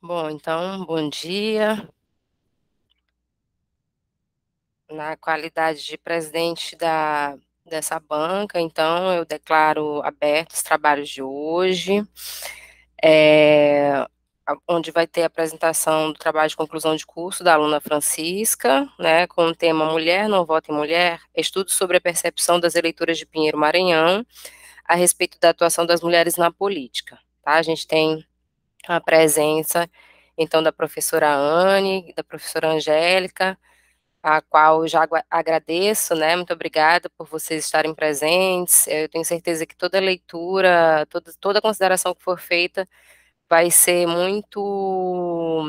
Bom, então, bom dia. Na qualidade de presidente dessa banca, então, eu declaro abertos os trabalhos de hoje, onde vai ter a apresentação do trabalho de conclusão de curso da aluna Francisca, né, com o tema Mulher não vota em Mulher, estudo sobre a percepção das eleitoras de Pinheiro Maranhão a respeito da atuação das mulheres na política, tá? A gente tem a presença, então, da professora Anne, da professora Angélica, a qual eu já agradeço, né? Muito obrigada por vocês estarem presentes. Eu tenho certeza que toda leitura, toda consideração que for feita vai ser muito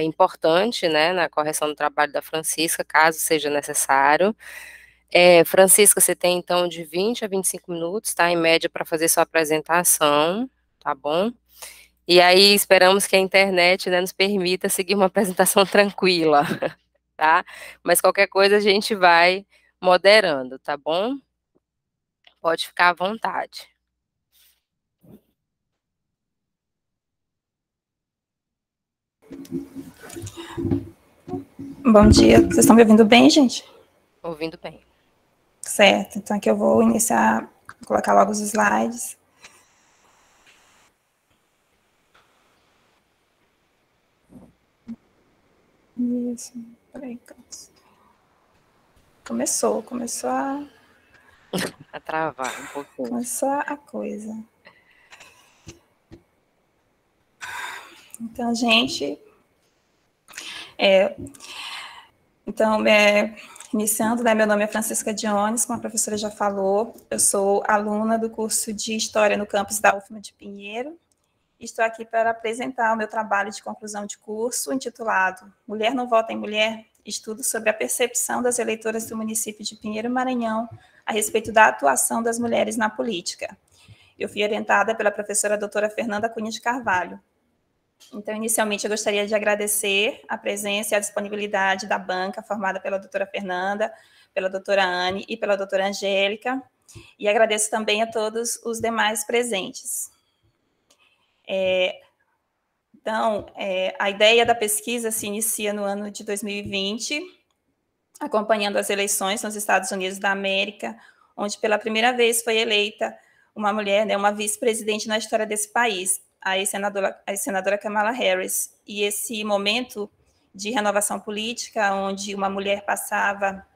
importante, né, na correção do trabalho da Francisca, caso seja necessário. Francisca, você tem então de 20 a 25 minutos, tá, em média, para fazer sua apresentação, tá bom? E aí esperamos que a internet, né, nos permita seguir uma apresentação tranquila, tá? Mas qualquer coisa a gente vai moderando, tá bom? Pode ficar à vontade. Bom dia, vocês estão me ouvindo bem, gente? Ouvindo bem. Certo, então aqui eu vou iniciar, vou colocar logo os slides. Isso, peraí. Começou A travar um pouquinho. a coisa. Então, gente, iniciando, né, meu nome é Francisca Dionis, como a professora já falou, eu sou aluna do curso de História no campus da UFMA de Pinheiro. Estou aqui para apresentar o meu trabalho de conclusão de curso, intitulado Mulher não vota em Mulher, estudo sobre a percepção das eleitoras do município de Pinheiro, Maranhão, a respeito da atuação das mulheres na política. Eu fui orientada pela professora doutora Fernanda Cunha de Carvalho. Então, inicialmente, eu gostaria de agradecer a presença e a disponibilidade da banca, formada pela doutora Fernanda, pela doutora Anne e pela doutora Angélica, e agradeço também a todos os demais presentes. Então, a ideia da pesquisa se inicia no ano de 2020, acompanhando as eleições nos Estados Unidos da América, onde pela primeira vez foi eleita uma mulher, né, uma vice-presidente na história desse país, a ex-senadora Kamala Harris. E esse momento de renovação política, onde uma mulher passava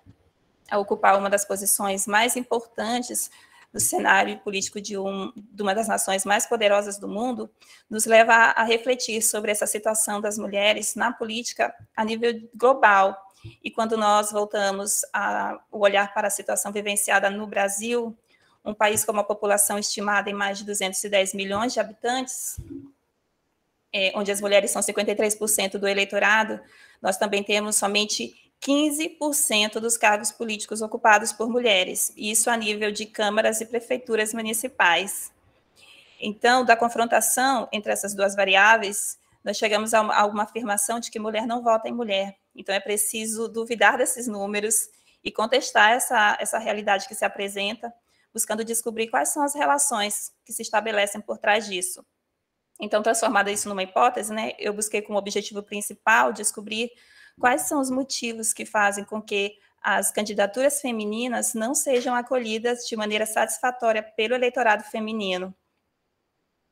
a ocupar uma das posições mais importantes do cenário político de uma das nações mais poderosas do mundo, nos leva a refletir sobre essa situação das mulheres na política a nível global. E quando nós voltamos o olhar para a situação vivenciada no Brasil, um país com uma população estimada em mais de 210 milhões de habitantes, onde as mulheres são 53% do eleitorado, nós também temos somente 15% dos cargos políticos ocupados por mulheres, isso a nível de câmaras e prefeituras municipais. Então, da confrontação entre essas duas variáveis, nós chegamos a uma afirmação de que mulher não vota em mulher. Então, é preciso duvidar desses números e contestar essa realidade que se apresenta, buscando descobrir quais são as relações que se estabelecem por trás disso. Então, transformada isso numa hipótese, né, eu busquei como objetivo principal descobrir quais são os motivos que fazem com que as candidaturas femininas não sejam acolhidas de maneira satisfatória pelo eleitorado feminino.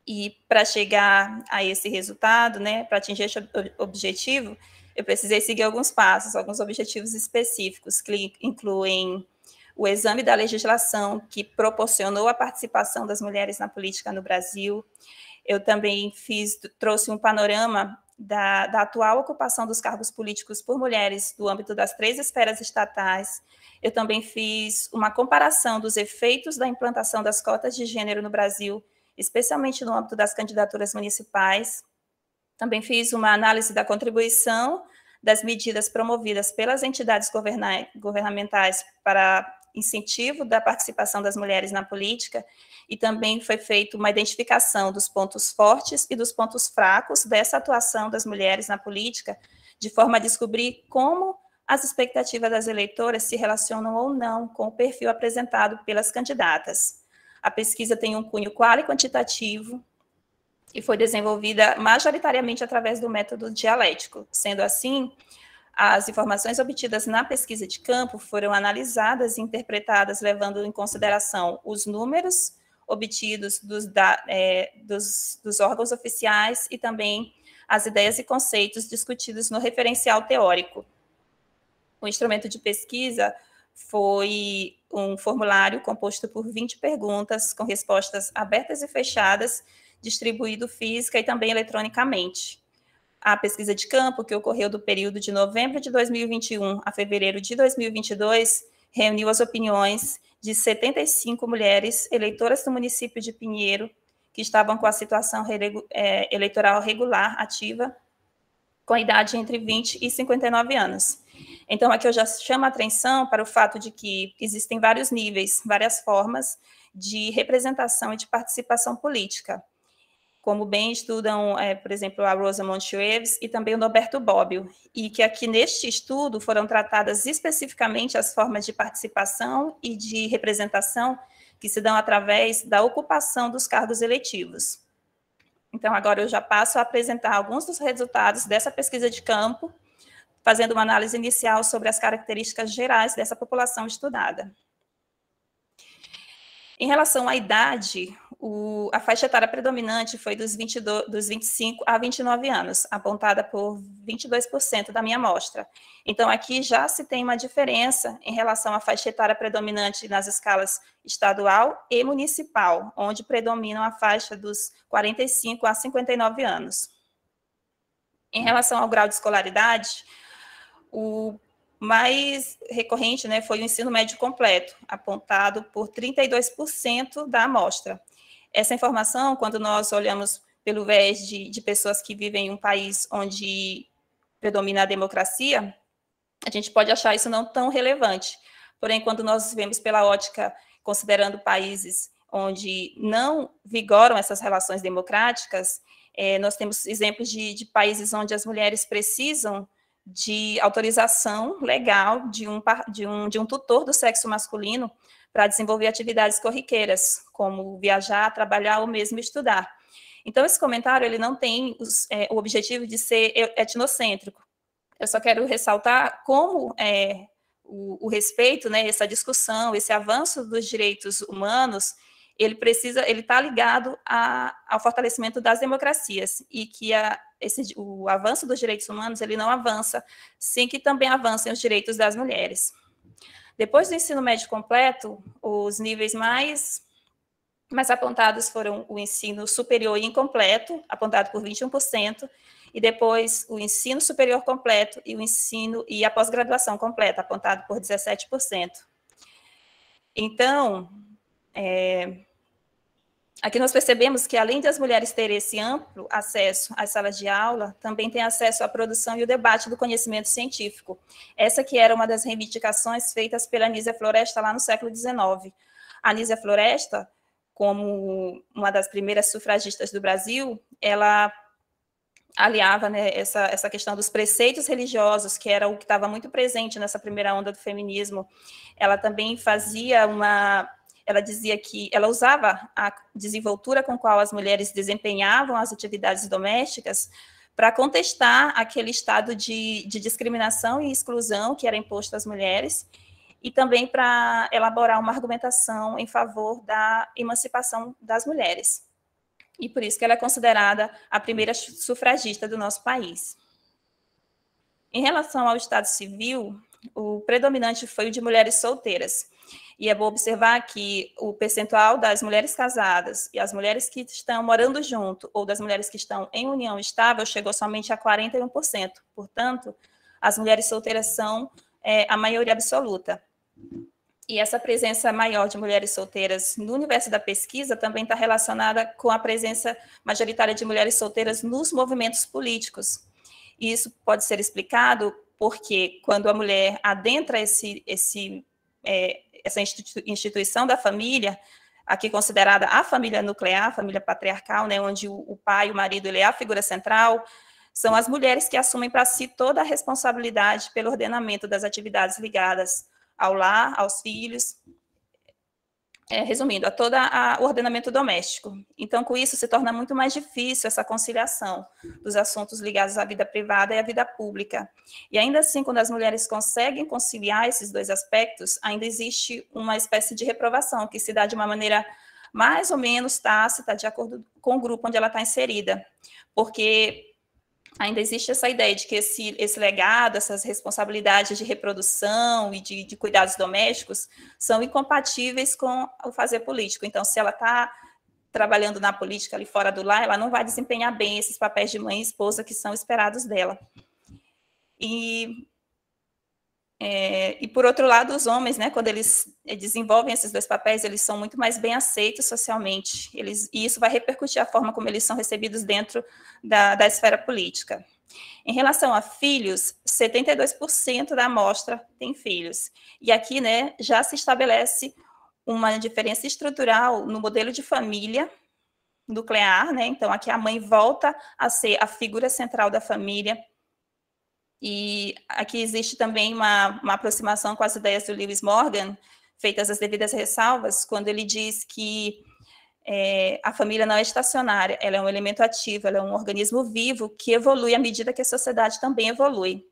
E para chegar a esse resultado, né, para atingir esse objetivo, eu precisei seguir alguns passos, alguns objetivos específicos, que incluem o exame da legislação que proporcionou a participação das mulheres na política no Brasil. Eu também trouxe um panorama da atual ocupação dos cargos políticos por mulheres do âmbito das 3 esferas estatais. Eu também fiz uma comparação dos efeitos da implantação das cotas de gênero no Brasil, especialmente no âmbito das candidaturas municipais. Também fiz uma análise da contribuição das medidas promovidas pelas entidades governamentais para incentivo da participação das mulheres na política, e também foi feita uma identificação dos pontos fortes e dos pontos fracos dessa atuação das mulheres na política, de forma a descobrir como as expectativas das eleitoras se relacionam ou não com o perfil apresentado pelas candidatas. A pesquisa tem um cunho quali e quantitativo, e foi desenvolvida majoritariamente através do método dialético. Sendo assim, as informações obtidas na pesquisa de campo foram analisadas e interpretadas levando em consideração os números obtidos dos órgãos oficiais e também as ideias e conceitos discutidos no referencial teórico. O instrumento de pesquisa foi um formulário composto por 20 perguntas com respostas abertas e fechadas, distribuído física e também eletronicamente. A pesquisa de campo, que ocorreu do período de novembro de 2021 a fevereiro de 2022, reuniu as opiniões de 75 mulheres eleitoras do município de Pinheiro, que estavam com a situação eleitoral regular ativa, com a idade entre 20 e 59 anos. Então, aqui eu já chamo a atenção para o fato de que existem vários níveis, várias formas de representação e de participação política, como bem estudam, por exemplo, a Rosamond Schweves e também o Norberto Bobbio, e que aqui neste estudo foram tratadas especificamente as formas de participação e de representação que se dão através da ocupação dos cargos eletivos. Então, agora eu já passo a apresentar alguns dos resultados dessa pesquisa de campo, fazendo uma análise inicial sobre as características gerais dessa população estudada. Em relação à idade, a faixa etária predominante foi dos 25 a 29 anos, apontada por 22% da minha amostra. Então, aqui já se tem uma diferença em relação à faixa etária predominante nas escalas estadual e municipal, onde predominam a faixa dos 45 a 59 anos. Em relação ao grau de escolaridade, o mais recorrente, né, foi o ensino médio completo, apontado por 32% da amostra. Essa informação, quando nós olhamos pelo viés de pessoas que vivem em um país onde predomina a democracia, a gente pode achar isso não tão relevante. Porém, quando nós vemos pela ótica, considerando países onde não vigoram essas relações democráticas, nós temos exemplos de países onde as mulheres precisam de autorização legal de um tutor do sexo masculino para desenvolver atividades corriqueiras, como viajar, trabalhar ou mesmo estudar. Então, esse comentário ele não tem o objetivo de ser etnocêntrico. Eu só quero ressaltar como o respeito, né, essa discussão, esse avanço dos direitos humanos, ele está ligado ao fortalecimento das democracias, e que o avanço dos direitos humanos ele não avança sem que também avancem os direitos das mulheres. Depois do ensino médio completo, os níveis mais apontados foram o ensino superior e incompleto, apontado por 21%, e depois o ensino superior completo e a pós-graduação completa, apontado por 17%. Então, aqui nós percebemos que, além das mulheres terem esse amplo acesso às salas de aula, também têm acesso à produção e o debate do conhecimento científico. Essa que era uma das reivindicações feitas pela Anísia Floresta lá no século XIX. A Anísia Floresta, como uma das primeiras sufragistas do Brasil, ela aliava, né, essa questão dos preceitos religiosos, que era o que estava muito presente nessa primeira onda do feminismo. Ela também ela dizia que ela usava a desenvoltura com qual as mulheres desempenhavam as atividades domésticas para contestar aquele estado de discriminação e exclusão que era imposto às mulheres, e também para elaborar uma argumentação em favor da emancipação das mulheres. E por isso que ela é considerada a primeira sufragista do nosso país. Em relação ao Estado Civil, o predominante foi o de mulheres solteiras. E é bom observar que o percentual das mulheres casadas e as mulheres que estão morando junto, ou das mulheres que estão em união estável, chegou somente a 41%. Portanto, as mulheres solteiras são a maioria absoluta. E essa presença maior de mulheres solteiras no universo da pesquisa também está relacionada com a presença majoritária de mulheres solteiras nos movimentos políticos. E isso pode ser explicado porque, quando a mulher adentra essa instituição da família, aqui considerada a família nuclear, a família patriarcal, né, onde o pai, o marido, ele é a figura central, são as mulheres que assumem para si toda a responsabilidade pelo ordenamento das atividades ligadas ao lar, aos filhos. resumindo, a todo o ordenamento doméstico. Então, com isso, se torna muito mais difícil essa conciliação dos assuntos ligados à vida privada e à vida pública. E ainda assim, quando as mulheres conseguem conciliar esses dois aspectos, ainda existe uma espécie de reprovação, que se dá de uma maneira mais ou menos tácita, de acordo com o grupo onde ela está inserida. Porque ainda existe essa ideia de que esse legado, essas responsabilidades de reprodução e de cuidados domésticos são incompatíveis com o fazer político. Então, se ela está trabalhando na política ali fora do lar, ela não vai desempenhar bem esses papéis de mãe e esposa que são esperados dela. E por outro lado, os homens, né, quando eles desenvolvem esses dois papéis, eles são muito mais bem aceitos socialmente, e isso vai repercutir a forma como eles são recebidos dentro da esfera política. Em relação a filhos, 72% da amostra tem filhos, e aqui, né, já se estabelece uma diferença estrutural no modelo de família nuclear, né, então aqui a mãe volta a ser a figura central da família. E aqui existe também uma aproximação com as ideias do Lewis Morgan, feitas as devidas ressalvas, quando ele diz que a família não é estacionária, ela é um elemento ativo, ela é um organismo vivo que evolui à medida que a sociedade também evolui.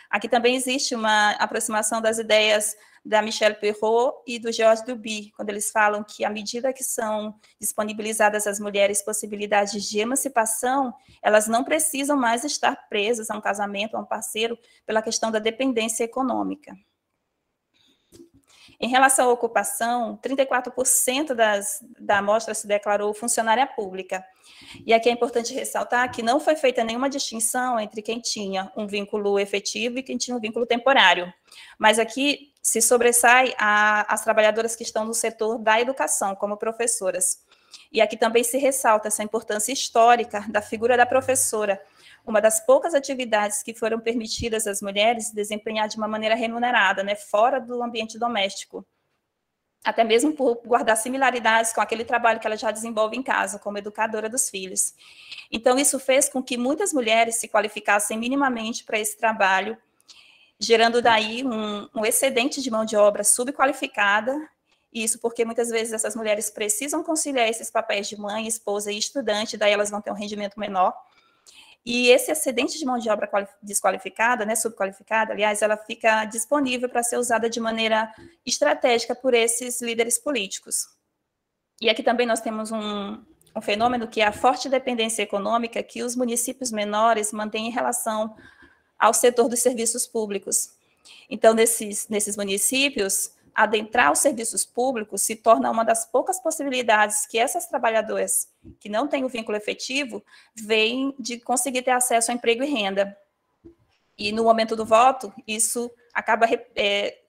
Aqui também existe uma aproximação das ideias da Michelle Perrault e do Georges Duby, quando eles falam que, à medida que são disponibilizadas às mulheres possibilidades de emancipação, elas não precisam mais estar presas a um casamento, a um parceiro, pela questão da dependência econômica. Em relação à ocupação, 34% da amostra se declarou funcionária pública. E aqui é importante ressaltar que não foi feita nenhuma distinção entre quem tinha um vínculo efetivo e quem tinha um vínculo temporário. Mas aqui se sobressai as trabalhadoras que estão no setor da educação, como professoras. E aqui também se ressalta essa importância histórica da figura da professora, uma das poucas atividades que foram permitidas às mulheres desempenhar de uma maneira remunerada, né, fora do ambiente doméstico, até mesmo por guardar similaridades com aquele trabalho que ela já desenvolve em casa, como educadora dos filhos. Então, isso fez com que muitas mulheres se qualificassem minimamente para esse trabalho, gerando daí um excedente de mão de obra subqualificada, e isso porque muitas vezes essas mulheres precisam conciliar esses papéis de mãe, esposa e estudante, daí elas vão ter um rendimento menor. E esse excedente de mão de obra desqualificada, né, subqualificada, aliás, ela fica disponível para ser usada de maneira estratégica por esses líderes políticos. E aqui também nós temos um fenômeno que é a forte dependência econômica que os municípios menores mantêm em relação ao setor dos serviços públicos. Então, nesses municípios, adentrar os serviços públicos se torna uma das poucas possibilidades que essas trabalhadoras que não têm o vínculo efetivo veem de conseguir ter acesso a emprego e renda. E no momento do voto, isso acaba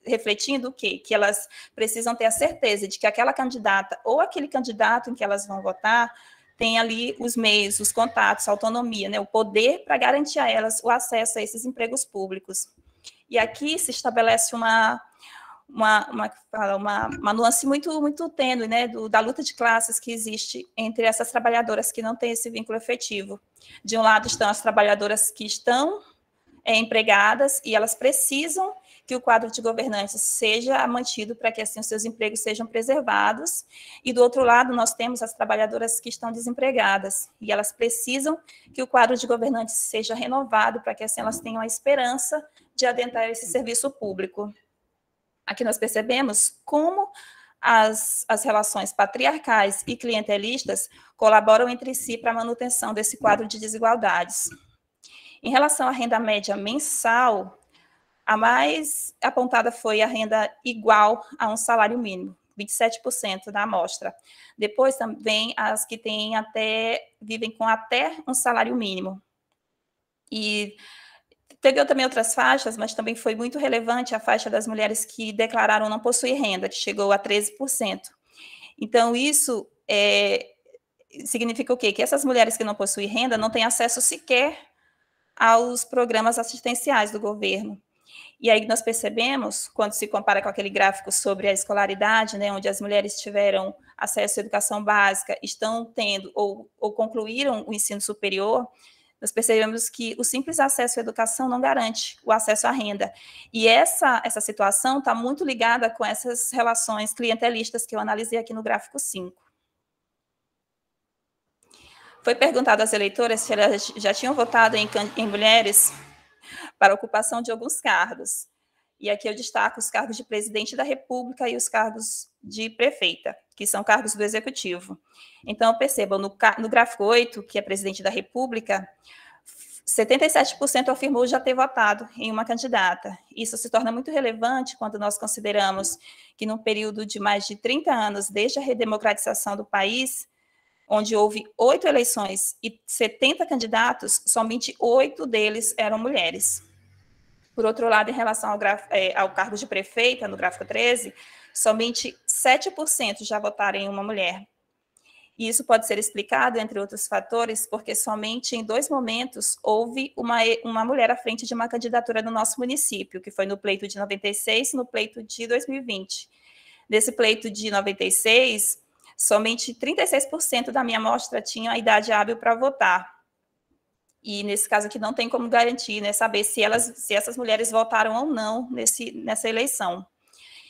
refletindo o quê? Que elas precisam ter a certeza de que aquela candidata ou aquele candidato em que elas vão votar tem ali os meios, os contatos, a autonomia, né, o poder para garantir a elas o acesso a esses empregos públicos. E aqui se estabelece uma nuance muito tênue, né, da luta de classes que existe entre essas trabalhadoras que não têm esse vínculo efetivo. De um lado estão as trabalhadoras que estão empregadas e elas precisam que o quadro de governantes seja mantido para que assim os seus empregos sejam preservados, e do outro lado nós temos as trabalhadoras que estão desempregadas e elas precisam que o quadro de governantes seja renovado para que assim elas tenham a esperança de adentrar esse serviço público. Aqui nós percebemos como as relações patriarcais e clientelistas colaboram entre si para a manutenção desse quadro de desigualdades. Em relação à renda média mensal, a mais apontada foi a renda igual a um salário mínimo, 27% da amostra. Depois também as que vivem com até um salário mínimo. E teve também outras faixas, mas também foi muito relevante a faixa das mulheres que declararam não possuir renda, que chegou a 13%. Então, isso significa o quê? Que essas mulheres que não possuem renda não têm acesso sequer aos programas assistenciais do governo. E aí nós percebemos, quando se compara com aquele gráfico sobre a escolaridade, né, onde as mulheres tiveram acesso à educação básica, estão tendo ou concluíram o ensino superior, nós percebemos que o simples acesso à educação não garante o acesso à renda. E essa situação está muito ligada com essas relações clientelistas que eu analisei aqui no gráfico 5. Foi perguntado às eleitoras se elas já tinham votado em mulheres para a ocupação de alguns cargos. E aqui eu destaco os cargos de presidente da República e os cargos de prefeita, que são cargos do Executivo. Então, percebam, no gráfico 8, que é presidente da República, 77% afirmou já ter votado em uma candidata. Isso se torna muito relevante quando nós consideramos que, num período de mais de 30 anos, desde a redemocratização do país, onde houve 8 eleições e 70 candidatos, somente 8 deles eram mulheres. Por outro lado, em relação ao cargo de prefeita, no gráfico 13, somente 7% já votaram em uma mulher. E isso pode ser explicado, entre outros fatores, porque somente em 2 momentos houve uma mulher à frente de uma candidatura no nosso município, que foi no pleito de 96 e no pleito de 2020. Nesse pleito de 96, somente 36% da minha amostra tinham a idade hábil para votar. E, nesse caso aqui, não tem como garantir, né, saber se essas mulheres votaram ou não nessa eleição.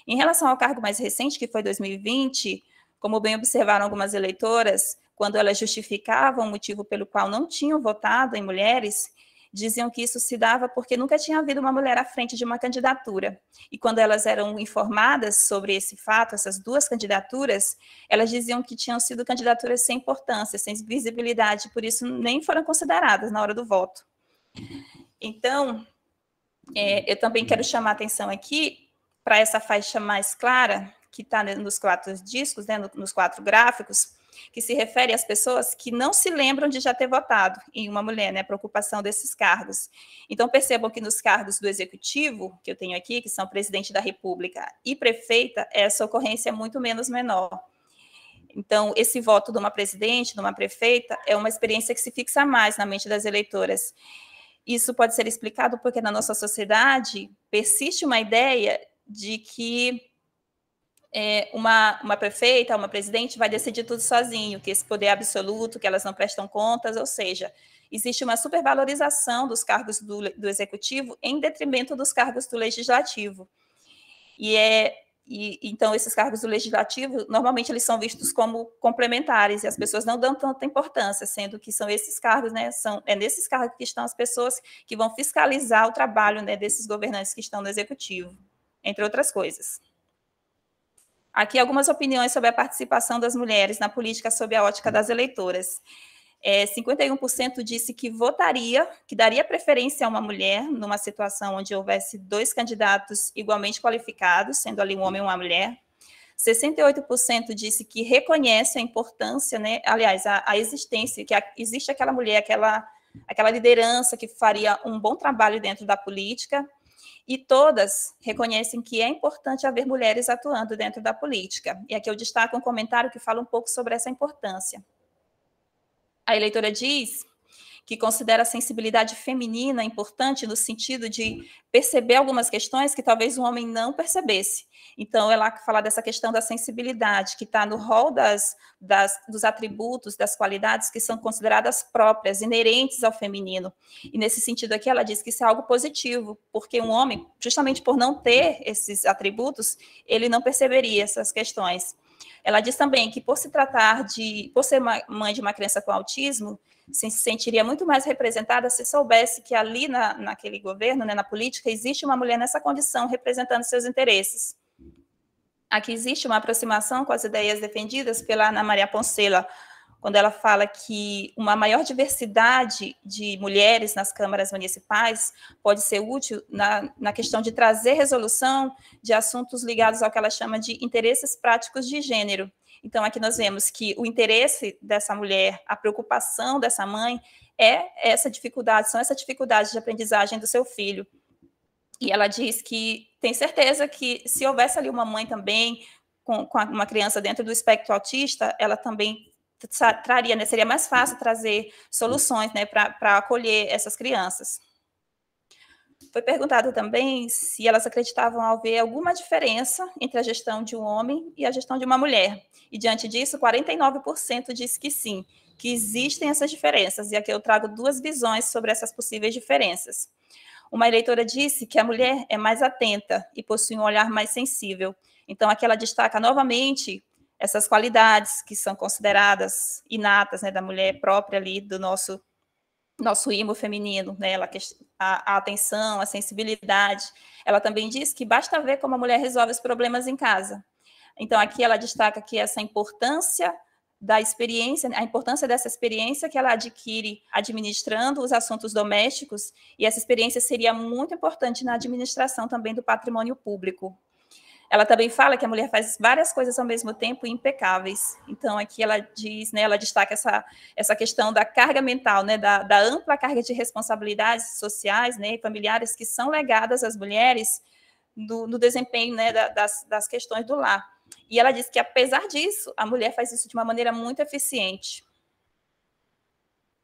Em relação ao cargo mais recente, que foi 2020, como bem observaram algumas eleitoras, quando elas justificavam o motivo pelo qual não tinham votado em mulheres, diziam que isso se dava porque nunca tinha havido uma mulher à frente de uma candidatura. E quando elas eram informadas sobre esse fato, essas 2 candidaturas, elas diziam que tinham sido candidaturas sem importância, sem visibilidade, por isso nem foram consideradas na hora do voto. Então, eu também quero chamar a atenção aqui para essa faixa mais clara, que está nos 4 discos, né, nos 4 gráficos, que se refere às pessoas que não se lembram de já ter votado em uma mulher, né, para ocupação desses cargos. Então, percebam que nos cargos do Executivo, que eu tenho aqui, que são presidente da República e prefeita, essa ocorrência é muito menos menor. Então, esse voto de uma presidente, de uma prefeita, é uma experiência que se fixa mais na mente das eleitoras. Isso pode ser explicado porque na nossa sociedade persiste uma ideia de que uma prefeita, uma presidente vai decidir tudo sozinho, que esse poder é absoluto, que elas não prestam contas, ou seja, existe uma supervalorização dos cargos do executivo em detrimento dos cargos do legislativo. Então, esses cargos do legislativo, normalmente eles são vistos como complementares, e as pessoas não dão tanta importância, sendo que são esses cargos, né, nesses cargos que estão as pessoas que vão fiscalizar o trabalho, né, desses governantes que estão no executivo, entre outras coisas. Aqui algumas opiniões sobre a participação das mulheres na política sob a ótica das eleitoras. 51% disse que votaria, que daria preferência a uma mulher numa situação onde houvesse 2 candidatos igualmente qualificados, sendo ali um homem e uma mulher. 68% disse que reconhece a importância, né, aliás, a existência, que existe aquela mulher, aquela liderança que faria um bom trabalho dentro da política. E todas reconhecem que é importante haver mulheres atuando dentro da política. E aqui eu destaco um comentário que fala um pouco sobre essa importância. A eleitora diz que considera a sensibilidade feminina importante no sentido de perceber algumas questões que talvez um homem não percebesse. Então, ela fala dessa questão da sensibilidade, que está no rol dos atributos, das qualidades que são consideradas próprias, inerentes ao feminino. E, nesse sentido aqui, ela diz que isso é algo positivo, porque um homem, justamente por não ter esses atributos, ele não perceberia essas questões. Ela diz também que, por ser mãe de uma criança com autismo, se sentiria muito mais representada se soubesse que ali naquele governo, né, na política, existe uma mulher nessa condição representando seus interesses. Aqui existe uma aproximação com as ideias defendidas pela Ana Maria Poncela, quando ela fala que uma maior diversidade de mulheres nas câmaras municipais pode ser útil na questão de trazer resolução de assuntos ligados ao que ela chama de interesses práticos de gênero. Então, aqui nós vemos que o interesse dessa mulher, a preocupação dessa mãe são essas dificuldades de aprendizagem do seu filho. E ela diz que tem certeza que se houvesse ali uma mãe também com uma criança dentro do espectro autista, ela também traria, né, seria mais fácil trazer soluções, né, para acolher essas crianças. Foi perguntado também se elas acreditavam haver alguma diferença entre a gestão de um homem e a gestão de uma mulher. E, diante disso, 49% disse que sim, que existem essas diferenças. E aqui eu trago duas visões sobre essas possíveis diferenças. Uma eleitora disse que a mulher é mais atenta e possui um olhar mais sensível. Então, aqui ela destaca novamente essas qualidades que são consideradas inatas, né, da mulher própria ali do nosso imo feminino, né? A atenção, a sensibilidade. Ela também diz que basta ver como a mulher resolve os problemas em casa. Então, aqui ela destaca que essa importância da experiência, a importância dessa experiência que ela adquire administrando os assuntos domésticos, e essa experiência seria muito importante na administração também do patrimônio público. Ela também fala que a mulher faz várias coisas ao mesmo tempo impecáveis. Então, aqui ela diz, né, ela destaca essa questão da carga mental, né, da ampla carga de responsabilidades sociais, né, e familiares que são legadas às mulheres no desempenho, né, das questões do lar. E ela diz que, apesar disso, a mulher faz isso de uma maneira muito eficiente.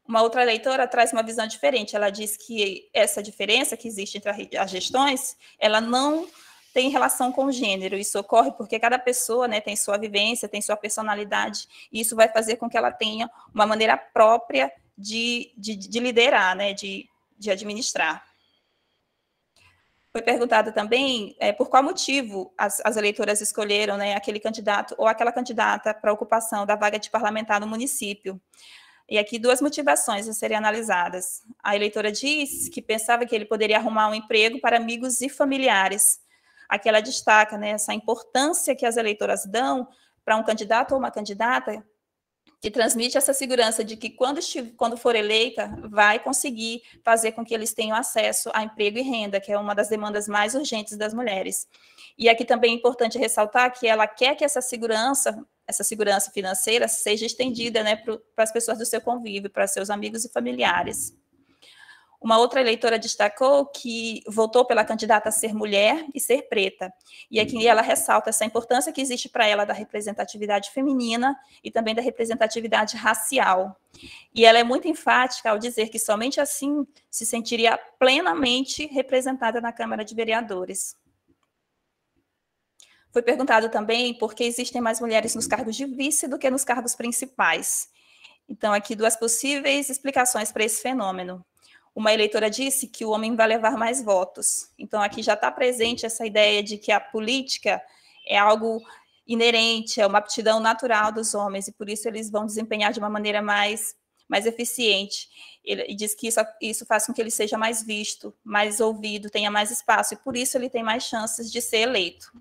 Uma outra leitora traz uma visão diferente. Ela diz que essa diferença que existe entre as gestões, ela não tem relação com o gênero. Isso ocorre porque cada pessoa, né, tem sua vivência, tem sua personalidade, e isso vai fazer com que ela tenha uma maneira própria de liderar, né, de administrar. Foi perguntado também por qual motivo as eleitoras escolheram, né, aquele candidato ou aquela candidata para a ocupação da vaga de parlamentar no município. E aqui duas motivações a serem analisadas. A eleitora diz que pensava que ele poderia arrumar um emprego para amigos e familiares. Aqui ela destaca, né, essa importância que as eleitoras dão para um candidato ou uma candidata que transmite essa segurança de que quando for eleita, vai conseguir fazer com que eles tenham acesso a emprego e renda, que é uma das demandas mais urgentes das mulheres. E aqui também é importante ressaltar que ela quer que essa segurança financeira seja estendida, né, para as pessoas do seu convívio, para seus amigos e familiares. Uma outra eleitora destacou que votou pela candidata a ser mulher e ser preta. E aqui ela ressalta essa importância que existe para ela da representatividade feminina e também da representatividade racial. E ela é muito enfática ao dizer que somente assim se sentiria plenamente representada na Câmara de Vereadores. Foi perguntado também por que existem mais mulheres nos cargos de vice do que nos cargos principais. Então, aqui duas possíveis explicações para esse fenômeno. Uma eleitora disse que o homem vai levar mais votos. Então, aqui já está presente essa ideia de que a política é algo inerente, é uma aptidão natural dos homens, e por isso eles vão desempenhar de uma maneira mais eficiente. Ele diz que isso faz com que ele seja mais visto, mais ouvido, tenha mais espaço, e por isso ele tem mais chances de ser eleito.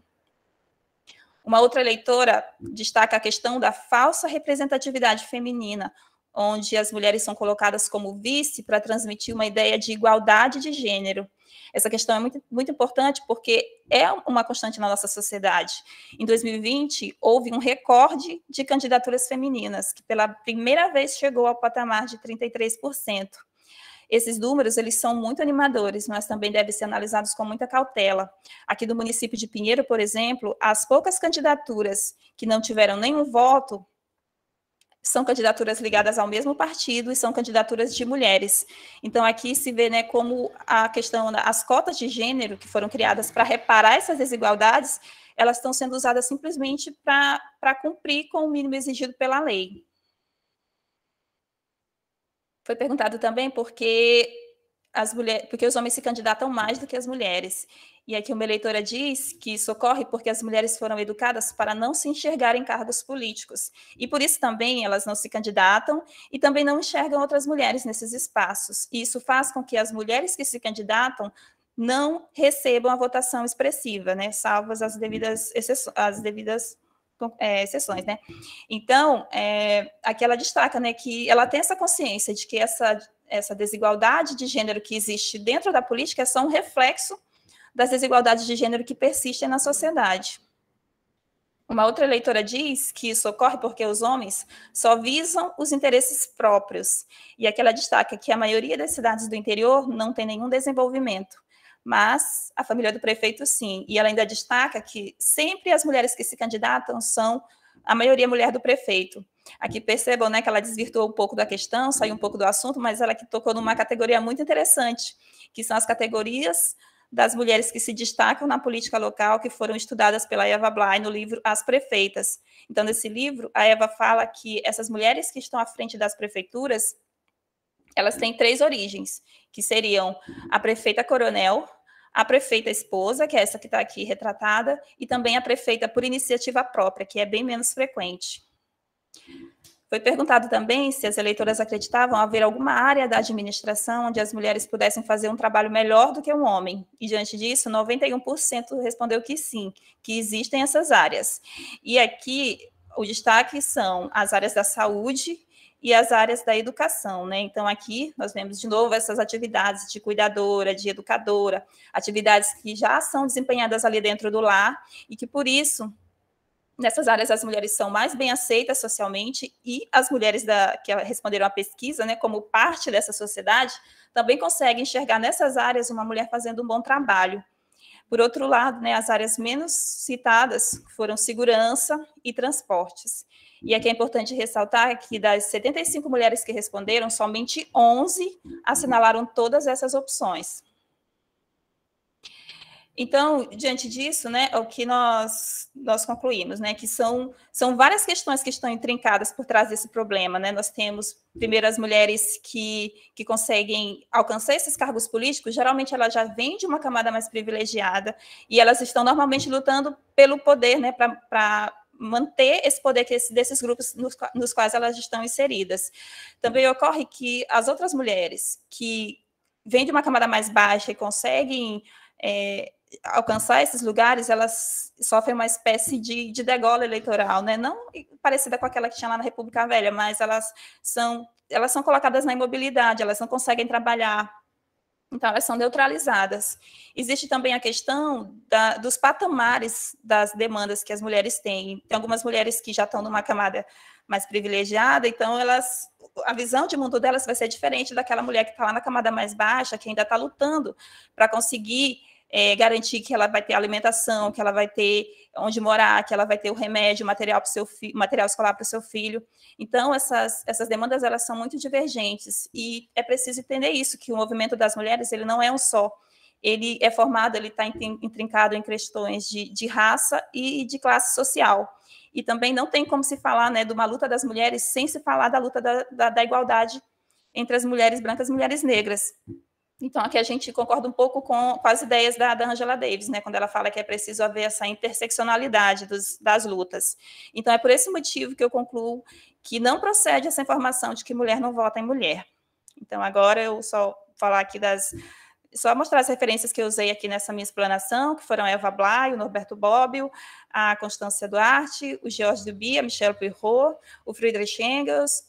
Uma outra eleitora destaca a questão da falsa representatividade feminina, onde as mulheres são colocadas como vice para transmitir uma ideia de igualdade de gênero. Essa questão é muito, muito importante porque é uma constante na nossa sociedade. Em 2020, houve um recorde de candidaturas femininas, que pela primeira vez chegou ao patamar de 33%. Esses números, eles são muito animadores, mas também devem ser analisados com muita cautela. Aqui do município de Pinheiro, por exemplo, as poucas candidaturas que não tiveram nenhum voto são candidaturas ligadas ao mesmo partido e são candidaturas de mulheres. Então, aqui se vê, né, como a questão, as cotas de gênero que foram criadas para reparar essas desigualdades, elas estão sendo usadas simplesmente para cumprir com o mínimo exigido pela lei. Foi perguntado também por que os homens se candidatam mais do que as mulheres. E aqui uma eleitora diz que isso ocorre porque as mulheres foram educadas para não se enxergar em cargos políticos. E por isso também elas não se candidatam e também não enxergam outras mulheres nesses espaços. E isso faz com que as mulheres que se candidatam não recebam a votação expressiva, né, salvo as devidas exceções, né? Então, aqui ela destaca, né, que ela tem essa consciência de que essa desigualdade de gênero que existe dentro da política é só um reflexo das desigualdades de gênero que persistem na sociedade. Uma outra eleitora diz que isso ocorre porque os homens só visam os interesses próprios. E aqui ela destaca que a maioria das cidades do interior não tem nenhum desenvolvimento, mas a família do prefeito sim. E ela ainda destaca que sempre as mulheres que se candidatam são a maioria mulher do prefeito. Aqui percebam, né, que ela desvirtuou um pouco da questão, saiu um pouco do assunto, mas ela que tocou numa categoria muito interessante, que são as categorias das mulheres que se destacam na política local, que foram estudadas pela Eva Bly no livro As Prefeitas. Então, nesse livro, a Eva fala que essas mulheres que estão à frente das prefeituras, elas têm 3 origens, que seriam a prefeita coronel, a prefeita esposa, que é essa que está aqui retratada, e também a prefeita por iniciativa própria, que é bem menos frequente. Foi perguntado também se as eleitoras acreditavam haver alguma área da administração onde as mulheres pudessem fazer um trabalho melhor do que um homem. E, diante disso, 91% respondeu que sim, que existem essas áreas. E aqui, o destaque são as áreas da saúde e as áreas da educação, né? Então, aqui, nós vemos de novo essas atividades de cuidadora, de educadora, atividades que já são desempenhadas ali dentro do lar e que, por isso, nessas áreas, as mulheres são mais bem aceitas socialmente e as mulheres que responderam à pesquisa, né, como parte dessa sociedade, também conseguem enxergar nessas áreas uma mulher fazendo um bom trabalho. Por outro lado, né, as áreas menos citadas foram segurança e transportes. E aqui é importante ressaltar que das 75 mulheres que responderam, somente 11 assinalaram todas essas opções. Então, diante disso, né, o que nós concluímos, né, que são várias questões que estão intrincadas por trás desse problema, né? Nós temos, primeiro, as mulheres que conseguem alcançar esses cargos políticos, geralmente elas já vêm de uma camada mais privilegiada e elas estão normalmente lutando pelo poder, né, para manter esse poder desses grupos nos quais elas estão inseridas. Também ocorre que as outras mulheres que vêm de uma camada mais baixa e conseguem alcançar esses lugares, elas sofrem uma espécie de degola eleitoral, né? Não parecida com aquela que tinha lá na República Velha, mas elas são colocadas na imobilidade, elas não conseguem trabalhar, então elas são neutralizadas. Existe também a questão dos patamares das demandas que as mulheres têm. Tem algumas mulheres que já estão numa camada mais privilegiada, então a visão de mundo delas vai ser diferente daquela mulher que está lá na camada mais baixa, que ainda está lutando para conseguir garantir que ela vai ter alimentação, que ela vai ter onde morar, que ela vai ter o remédio, material escolar para o seu filho. Então, essas demandas, elas são muito divergentes, e é preciso entender isso, que o movimento das mulheres, ele não é um só, ele é formado, ele está intrincado em questões de raça e de classe social, e também não tem como se falar, né, de uma luta das mulheres sem se falar da luta da igualdade entre as mulheres brancas e mulheres negras. Então, aqui a gente concorda um pouco com as ideias da Angela Davis, né, quando ela fala que é preciso haver essa interseccionalidade das lutas. Então, é por esse motivo que eu concluo que não procede essa informação de que mulher não vota em mulher. Então, agora eu só falar aqui só mostrar as referências que eu usei aqui nessa minha explanação, que foram a Eva Bly, o Norberto Bobbio, a Constância Duarte, o Georges Duby, a Michelle Pirrot, o Friedrich Engels,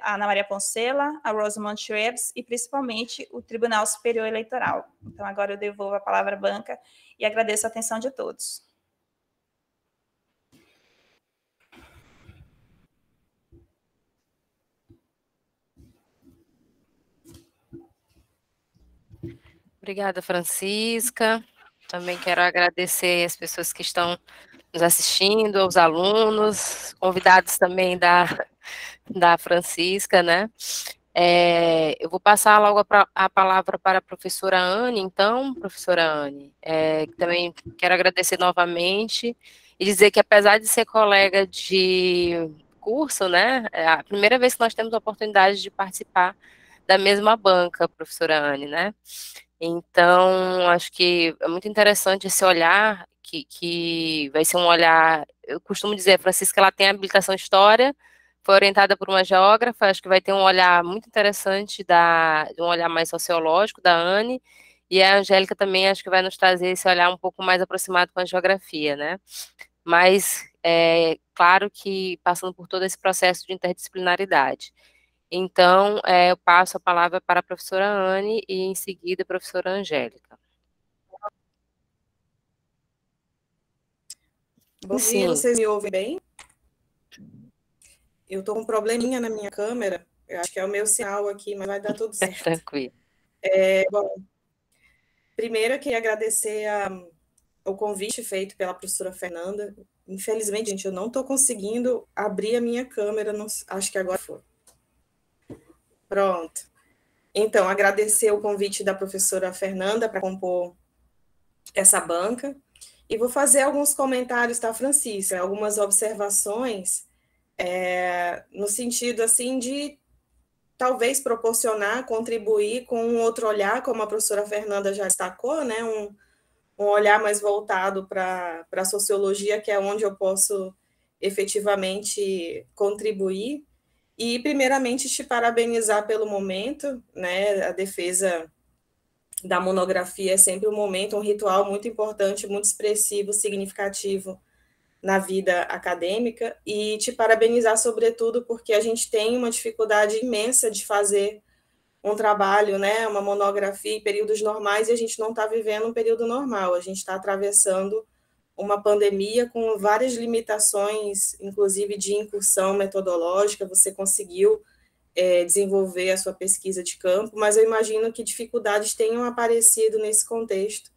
a Ana Maria Poncela, a Rosamund Schrebs e, principalmente, o Tribunal Superior Eleitoral. Então, agora eu devolvo a palavra à banca e agradeço a atenção de todos. Obrigada, Francisca. Também quero agradecer as pessoas que estão nos assistindo, aos alunos, convidados também da Francisca, né? Eu vou passar logo a palavra para a professora Anne, então, professora Anne, também quero agradecer novamente e dizer que, apesar de ser colega de curso, né, é a primeira vez que nós temos a oportunidade de participar da mesma banca, professora Anne, né? Então, acho que é muito interessante esse olhar, que vai ser um olhar, eu costumo dizer, a Francisca, ela tem habilitação em História, foi orientada por uma geógrafa, acho que vai ter um olhar muito interessante, um olhar mais sociológico da Anne, e a Angélica também acho que vai nos trazer esse olhar um pouco mais aproximado com a geografia, né? Mas, claro que passando por todo esse processo de interdisciplinaridade. Então, eu passo a palavra para a professora Anne e, em seguida, a professora Angélica. Bom dia, vocês me ouvem bem? Eu estou com um probleminha na minha câmera, eu acho que é o meu sinal aqui, mas vai dar tudo certo. Tranquilo. Bom, primeiro eu queria agradecer o convite feito pela professora Fernanda. Infelizmente, gente, eu não estou conseguindo abrir a minha câmera, acho que agora foi. Pronto. Então, agradecer o convite da professora Fernanda para compor essa banca, e vou fazer alguns comentários, tá, Francisca? Algumas observações, no sentido, assim, de talvez proporcionar, contribuir com um outro olhar, como a professora Fernanda já destacou, né, um olhar mais voltado para a sociologia, que é onde eu posso efetivamente contribuir. E, primeiramente, te parabenizar pelo momento, né, a defesa da monografia é sempre um momento, um ritual muito importante, muito expressivo, significativo na vida acadêmica, e te parabenizar, sobretudo, porque a gente tem uma dificuldade imensa de fazer um trabalho, né, uma monografia em períodos normais, e a gente não está vivendo um período normal, a gente está atravessando uma pandemia com várias limitações, inclusive de incursão metodológica. Você conseguiu desenvolver a sua pesquisa de campo, mas eu imagino que dificuldades tenham aparecido nesse contexto,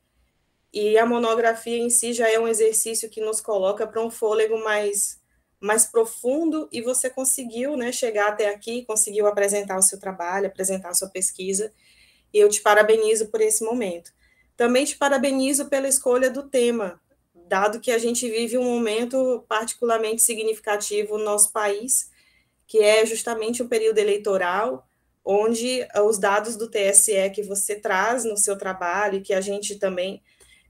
e a monografia em si já é um exercício que nos coloca para um fôlego mais profundo, e você conseguiu, né, chegar até aqui, conseguiu apresentar o seu trabalho, apresentar a sua pesquisa, e eu te parabenizo por esse momento. Também te parabenizo pela escolha do tema, dado que a gente vive um momento particularmente significativo no nosso país, que é justamente um período eleitoral, onde os dados do TSE que você traz no seu trabalho, e que a gente também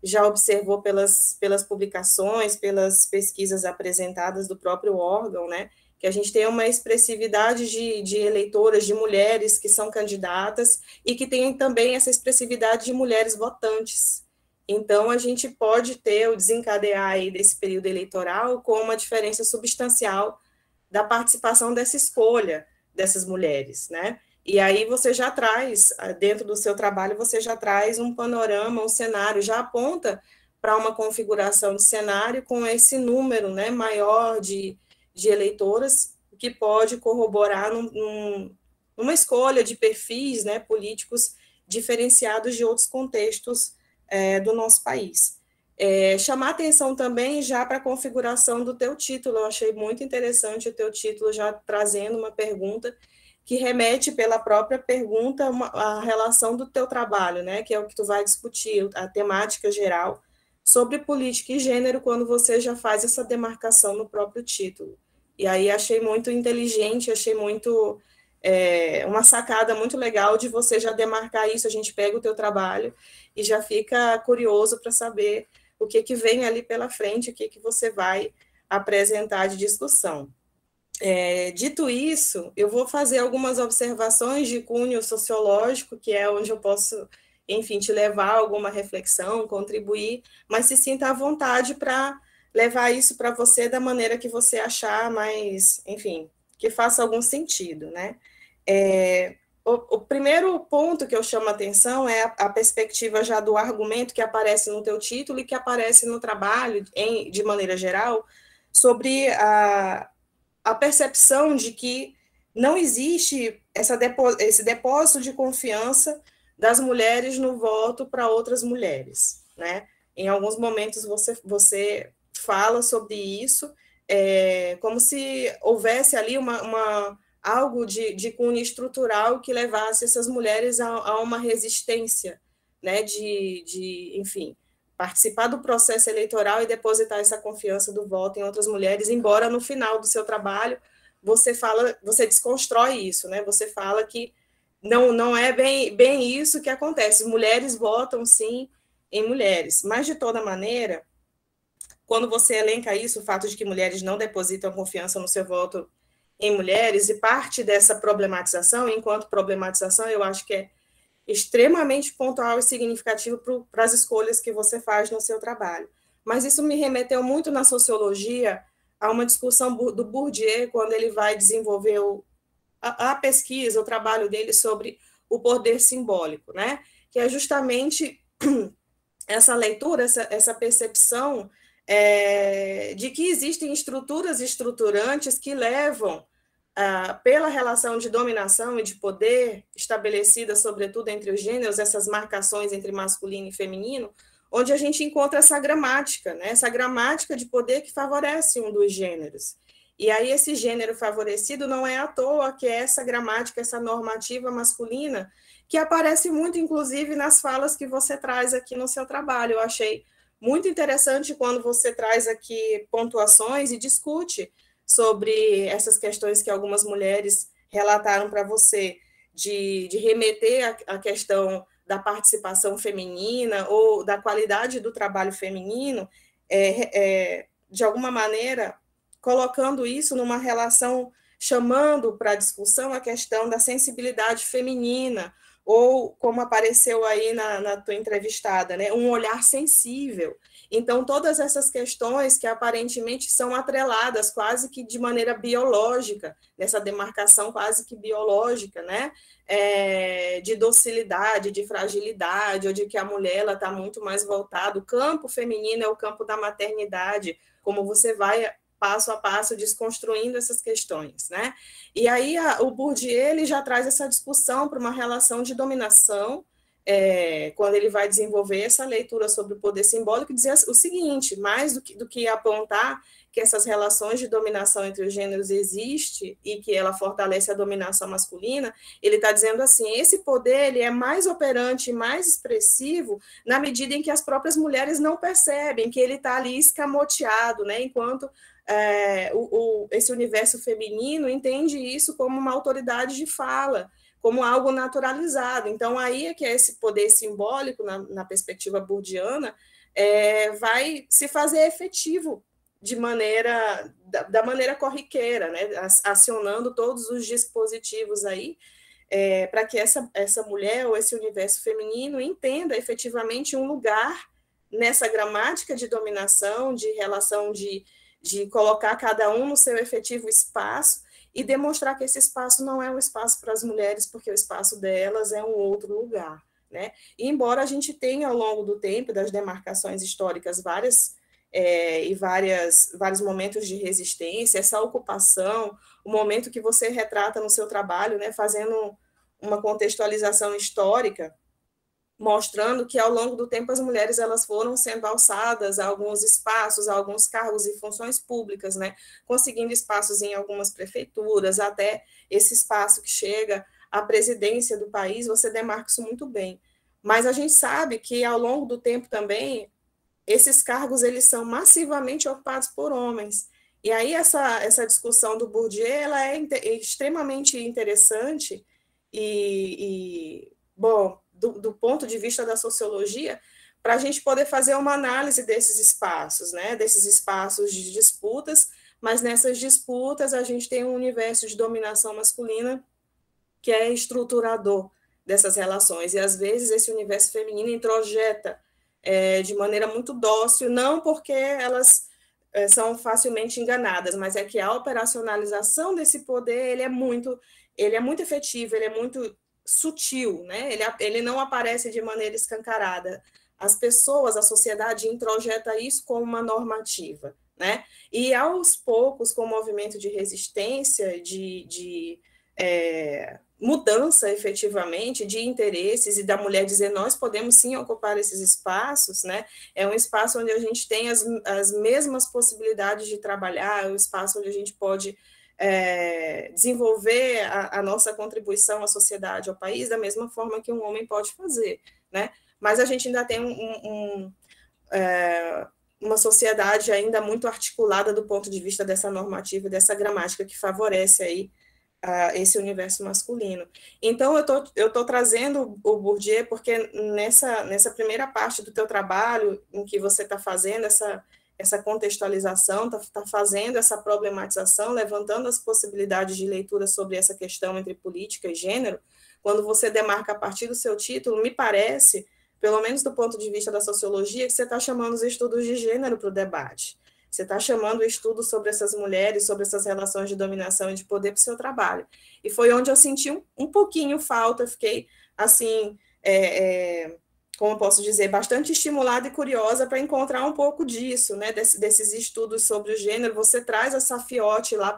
já observou pelas publicações, pelas pesquisas apresentadas do próprio órgão, né, que a gente tem uma expressividade de eleitoras, de mulheres que são candidatas, e que tem também essa expressividade de mulheres votantes. Então, a gente pode ter o desencadear aí desse período eleitoral com uma diferença substancial da participação dessa escolha dessas mulheres, né? E aí você já traz, dentro do seu trabalho, você já traz um panorama, um cenário, já aponta para uma configuração de cenário com esse número, né, maior de eleitoras, que pode corroborar numa escolha de perfis, né, políticos diferenciados de outros contextos do nosso país. Chamar atenção também já para a configuração do teu título. Eu achei muito interessante o teu título, já trazendo uma pergunta que remete pela própria pergunta a relação do teu trabalho, né, que é o que tu vai discutir, a temática geral sobre política e gênero, quando você já faz essa demarcação no próprio título. E aí achei muito inteligente, achei muito uma sacada muito legal de você já demarcar isso. A gente pega o teu trabalho e já fica curioso para saber o que vem ali pela frente, o que você vai apresentar de discussão. Dito isso, eu vou fazer algumas observações de cunho sociológico, que é onde eu posso, enfim, te levar a alguma reflexão, contribuir, mas se sinta à vontade para levar isso para você da maneira que você achar mais, enfim, que faça algum sentido, né? O primeiro ponto que eu chamo a atenção é a perspectiva já do argumento que aparece no teu título e que aparece no trabalho, de maneira geral, sobre a percepção de que não existe esse depósito de confiança das mulheres no voto para outras mulheres, né? Em alguns momentos você fala sobre isso, como se houvesse ali algo de cunho estrutural que levasse essas mulheres a uma resistência, né, enfim, participar do processo eleitoral e depositar essa confiança do voto em outras mulheres, embora no final do seu trabalho você desconstrói isso, né? Você fala que não é bem isso que acontece. Mulheres votam, sim, em mulheres, mas, de toda maneira, quando você elenca isso, o fato de que mulheres não depositam confiança no seu voto em mulheres, e parte dessa problematização, enquanto problematização, eu acho que é extremamente pontual e significativo para as escolhas que você faz no seu trabalho. Mas isso me remeteu muito na sociologia a uma discussão do Bourdieu, quando ele vai desenvolver a pesquisa, o trabalho dele sobre o poder simbólico, né? Que é justamente essa leitura, essa percepção de que existem estruturas estruturantes que levam, pela relação de dominação e de poder estabelecida, sobretudo entre os gêneros, essas marcações entre masculino e feminino, onde a gente encontra essa gramática, né? Essa gramática de poder que favorece um dos gêneros. E aí esse gênero favorecido não é à toa que é essa gramática, essa normativa masculina, que aparece muito, inclusive, nas falas que você traz aqui no seu trabalho. Eu achei muito interessante quando você traz aqui pontuações e discute sobre essas questões que algumas mulheres relataram para você, de remeter à questão da participação feminina ou da qualidade do trabalho feminino, de alguma maneira, colocando isso numa relação, chamando para discussão a questão da sensibilidade feminina, ou como apareceu aí na tua entrevistada, né, um olhar sensível. Então, todas essas questões que aparentemente são atreladas quase que de maneira biológica, nessa demarcação quase que biológica, né, de docilidade, de fragilidade, ou de que a mulher está muito mais voltada, o campo feminino é o campo da maternidade, como você vai passo a passo, desconstruindo essas questões, né? E aí o Bourdieu ele já traz essa discussão para uma relação de dominação, quando ele vai desenvolver essa leitura sobre o poder simbólico, dizer o seguinte, mais do que apontar que essas relações de dominação entre os gêneros existem e que ela fortalece a dominação masculina, ele está dizendo assim, esse poder ele é mais operante, mais expressivo, na medida em que as próprias mulheres não percebem que ele está ali escamoteado, né, enquanto esse universo feminino entende isso como uma autoridade de fala, como algo naturalizado. Então, aí é que esse poder simbólico, na perspectiva bourdiana, vai se fazer efetivo da maneira corriqueira, né? Acionando todos os dispositivos aí, para que essa mulher ou esse universo feminino entenda efetivamente um lugar nessa gramática de dominação, de relação de colocar cada um no seu efetivo espaço e demonstrar que esse espaço não é um espaço para as mulheres, porque o espaço delas é um outro lugar, né? E embora a gente tenha, ao longo do tempo, das demarcações históricas, vários momentos de resistência, essa ocupação, o momento que você retrata no seu trabalho, né, fazendo uma contextualização histórica, mostrando que, ao longo do tempo, as mulheres elas foram sendo alçadas a alguns espaços, a alguns cargos e funções públicas, né? Conseguindo espaços em algumas prefeituras, até esse espaço que chega à presidência do país, você demarca isso muito bem. Mas a gente sabe que, ao longo do tempo também, esses cargos eles são massivamente ocupados por homens. E aí essa discussão do Bourdieu ela é extremamente interessante bom, do ponto de vista da sociologia, para a gente poder fazer uma análise desses espaços, né, desses espaços de disputas, mas nessas disputas a gente tem um universo de dominação masculina que é estruturador dessas relações, e às vezes esse universo feminino introjeta de maneira muito dócil, não porque elas são facilmente enganadas, mas é que a operacionalização desse poder ele é muito efetivo, ele é muito sutil, né? Ele não aparece de maneira escancarada. As pessoas, a sociedade introjeta isso como uma normativa, né? E aos poucos, com o movimento de resistência, de mudança efetivamente de interesses e da mulher dizer nós podemos sim ocupar esses espaços, né? É um espaço onde a gente tem as mesmas possibilidades de trabalhar, é um espaço onde a gente pode desenvolver a nossa contribuição à sociedade, ao país, da mesma forma que um homem pode fazer, né? Mas a gente ainda tem uma sociedade ainda muito articulada do ponto de vista dessa normativa, dessa gramática que favorece aí esse universo masculino. Então, eu tô trazendo o Bourdieu porque nessa primeira parte do teu trabalho, em que você está fazendo essa contextualização, está fazendo essa problematização, levantando as possibilidades de leitura sobre essa questão entre política e gênero, quando você demarca a partir do seu título, me parece, pelo menos do ponto de vista da sociologia, que você está chamando os estudos de gênero para o debate. Você está chamando o estudo sobre essas mulheres, sobre essas relações de dominação e de poder para o seu trabalho. E foi onde eu senti um pouquinho falta, fiquei, assim, como posso dizer, bastante estimulada e curiosa para encontrar um pouco disso, né, desses estudos sobre o gênero. Você traz a Safiotti lá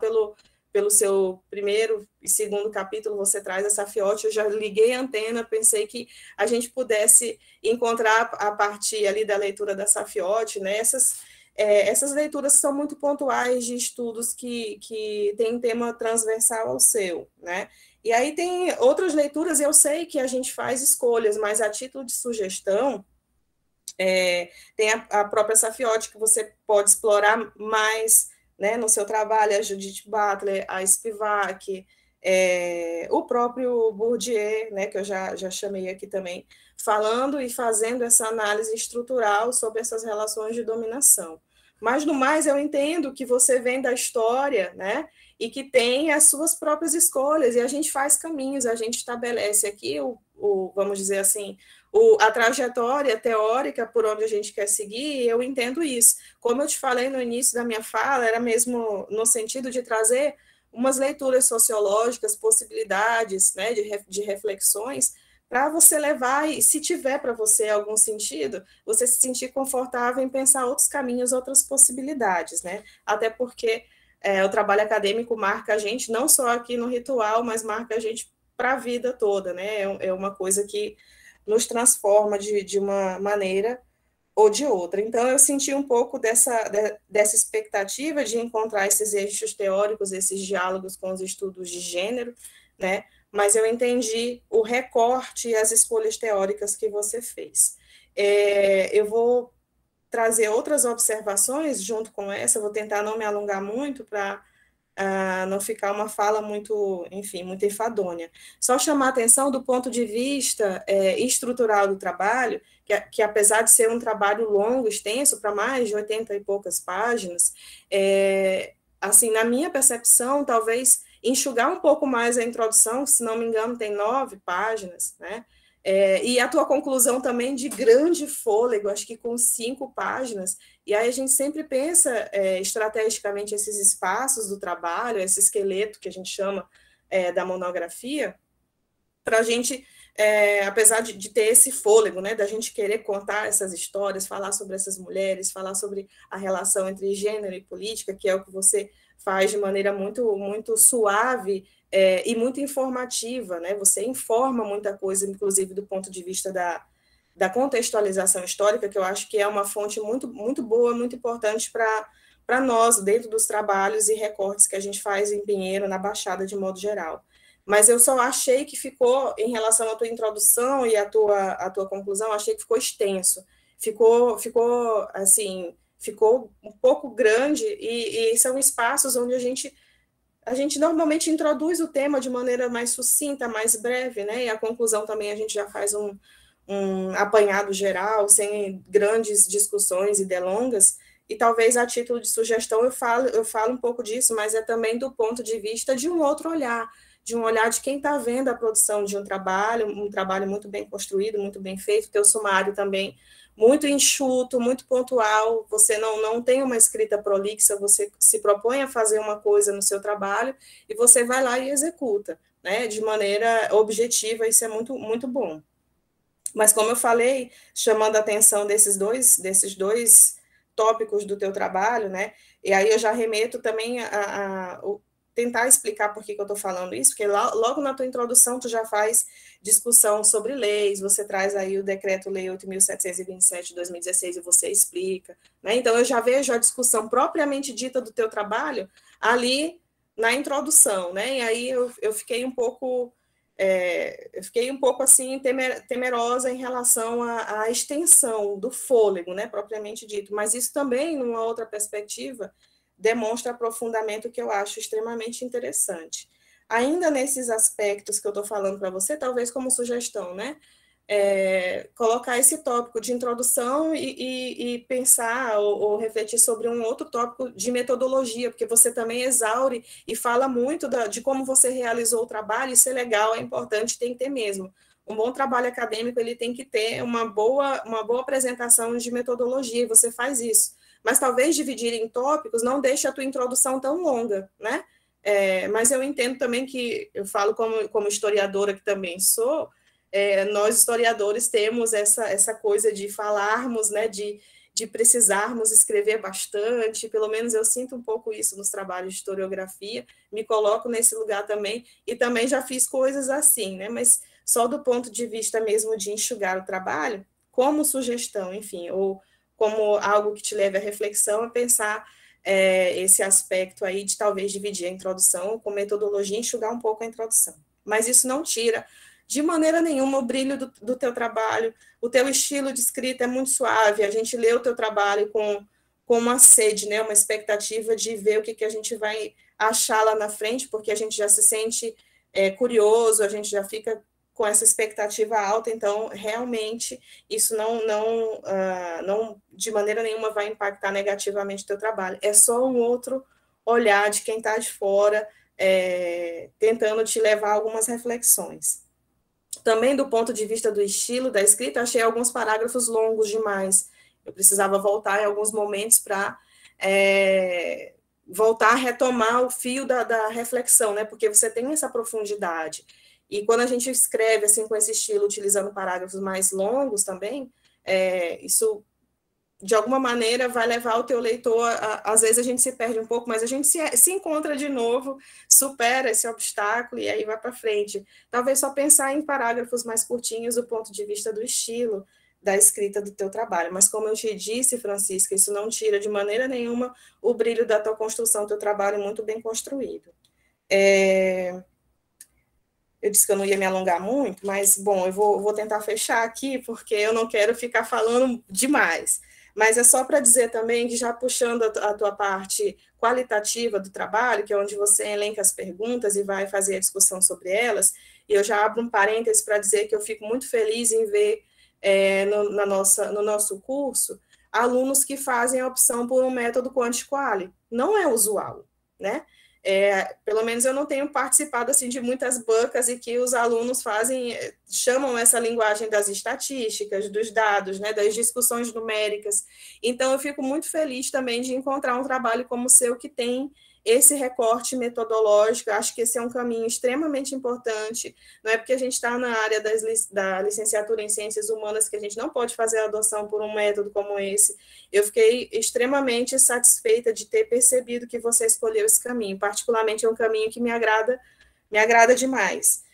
pelo seu primeiro e segundo capítulo, você traz a Safiotti, eu já liguei a antena, pensei que a gente pudesse encontrar a partir ali da leitura da Safiotti, né, essas leituras são muito pontuais de estudos que têm tema transversal ao seu, né? E aí tem outras leituras, eu sei que a gente faz escolhas, mas a título de sugestão, tem a própria Safiotti, que você pode explorar mais, né, no seu trabalho, a Judith Butler, a Spivak, o próprio Bourdieu, né, que eu já chamei aqui também, falando e fazendo essa análise estrutural sobre essas relações de dominação. Mas, no mais, eu entendo que você vem da história, né, e que tem as suas próprias escolhas, e a gente faz caminhos, a gente estabelece aqui, vamos dizer assim, a trajetória teórica por onde a gente quer seguir, eu entendo isso. Como eu te falei no início da minha fala, era mesmo no sentido de trazer umas leituras sociológicas, possibilidades, né, de reflexões, para você levar, e se tiver para você algum sentido, você se sentir confortável em pensar outros caminhos, outras possibilidades, né? Até porque o trabalho acadêmico marca a gente, não só aqui no ritual, mas marca a gente para a vida toda, né? É uma coisa que nos transforma de uma maneira ou de outra. Então, eu senti um pouco dessa expectativa de encontrar esses eixos teóricos, esses diálogos com os estudos de gênero, né? Mas eu entendi o recorte e as escolhas teóricas que você fez. Eu vou trazer outras observações junto com essa, vou tentar não me alongar muito para não ficar uma fala muito, enfim, muito enfadonha. Só chamar a atenção do ponto de vista estrutural do trabalho, que apesar de ser um trabalho longo, extenso, para mais de 80 e poucas páginas, assim, na minha percepção, talvez enxugar um pouco mais a introdução, se não me engano, tem 9 páginas, né? E a tua conclusão também de grande fôlego, acho que com 5 páginas, e aí a gente sempre pensa estrategicamente esses espaços do trabalho, esse esqueleto que a gente chama da monografia, para a gente, apesar de ter esse fôlego, né, da gente querer contar essas histórias, falar sobre essas mulheres, falar sobre a relação entre gênero e política, que é o que você faz de maneira muito, muito suave e muito informativa, né? Você informa muita coisa, inclusive do ponto de vista da contextualização histórica, que eu acho que é uma fonte muito, muito boa, muito importante para nós, dentro dos trabalhos e recortes que a gente faz em Pinheiro, na Baixada, de modo geral. Mas eu só achei que ficou, em relação à tua introdução e à tua conclusão, achei que ficou extenso. Ficou assim, ficou um pouco grande, e são espaços onde a gente normalmente introduz o tema de maneira mais sucinta, mais breve, né? E a conclusão também a gente já faz um apanhado geral, sem grandes discussões e delongas, e talvez a título de sugestão eu falo um pouco disso, mas é também do ponto de vista de um outro olhar, de um olhar de quem está vendo a produção de um trabalho muito bem construído, muito bem feito, teu sumário também muito enxuto, muito pontual, você não tem uma escrita prolixa, você se propõe a fazer uma coisa no seu trabalho e você vai lá e executa, né, de maneira objetiva, isso é muito, muito bom. Mas, como eu falei, chamando a atenção desses dois tópicos do teu trabalho, né, e aí eu já remeto também a tentar explicar por que eu estou falando isso, porque logo na tua introdução tu já faz discussão sobre leis, você traz aí o Decreto-Lei 8.727 de 2016 e você explica, né? Então eu já vejo a discussão propriamente dita do teu trabalho ali na introdução, né? E aí eu fiquei um pouco assim temerosa em relação à extensão do fôlego, né, propriamente dito, mas isso também, numa outra perspectiva, demonstra aprofundamento que eu acho extremamente interessante. Ainda nesses aspectos que eu estou falando para você, talvez como sugestão, né? Colocar esse tópico de introdução e pensar ou refletir sobre um outro tópico de metodologia, porque você também exaure e fala muito de como você realizou o trabalho, isso é legal, é importante, tem que ter mesmo. Um bom trabalho acadêmico, ele tem que ter uma boa apresentação de metodologia, e você faz isso. Mas talvez dividir em tópicos não deixe a tua introdução tão longa, né? Mas eu entendo também que, eu falo como historiadora que também sou, nós historiadores temos essa coisa de falarmos, né, de de precisarmos escrever bastante, pelo menos eu sinto um pouco isso nos trabalhos de historiografia, me coloco nesse lugar também, e também já fiz coisas assim, né? Mas só do ponto de vista mesmo de enxugar o trabalho, como sugestão, enfim, ou como algo que te leve à reflexão, a pensar esse aspecto aí de talvez dividir a introdução com metodologia e enxugar um pouco a introdução. Mas isso não tira de maneira nenhuma o brilho do teu trabalho, o teu estilo de escrita é muito suave, a gente lê o teu trabalho com uma sede, né, uma expectativa de ver o que a gente vai achar lá na frente, porque a gente já se sente curioso, a gente já fica com essa expectativa alta, então, realmente, isso não de maneira nenhuma vai impactar negativamente o teu trabalho, é só um outro olhar de quem está de fora, tentando te levar a algumas reflexões. Também do ponto de vista do estilo da escrita, achei alguns parágrafos longos demais. Eu precisava voltar em alguns momentos para voltar a retomar o fio da reflexão, né? Porque você tem essa profundidade. E quando a gente escreve assim com esse estilo, utilizando parágrafos mais longos também, isso de alguma maneira vai levar o teu leitor, às vezes a gente se perde um pouco, mas a gente se encontra de novo, supera esse obstáculo e aí vai para frente. Talvez só pensar em parágrafos mais curtinhos do ponto de vista do estilo da escrita do teu trabalho, mas como eu te disse, Francisca, isso não tira de maneira nenhuma o brilho da tua construção, teu trabalho muito bem construído. Eu disse que eu não ia me alongar muito, mas, bom, eu vou tentar fechar aqui, porque eu não quero ficar falando demais. Mas é só para dizer também que, já puxando a tua parte qualitativa do trabalho, que é onde você elenca as perguntas e vai fazer a discussão sobre elas, eu já abro um parênteses para dizer que eu fico muito feliz em ver no nosso curso alunos que fazem a opção por um método quanti-quali. Não é usual, né? Pelo menos eu não tenho participado assim de muitas bancas e que os alunos chamam essa linguagem das estatísticas, dos dados, né, das discussões numéricas. Então, eu fico muito feliz também de encontrar um trabalho como o seu que tem esse recorte metodológico. Acho que esse é um caminho extremamente importante. Não é porque a gente está na área da licenciatura em Ciências Humanas que a gente não pode fazer a adoção por um método como esse. Eu fiquei extremamente satisfeita de ter percebido que você escolheu esse caminho. Particularmente, é um caminho que me agrada demais.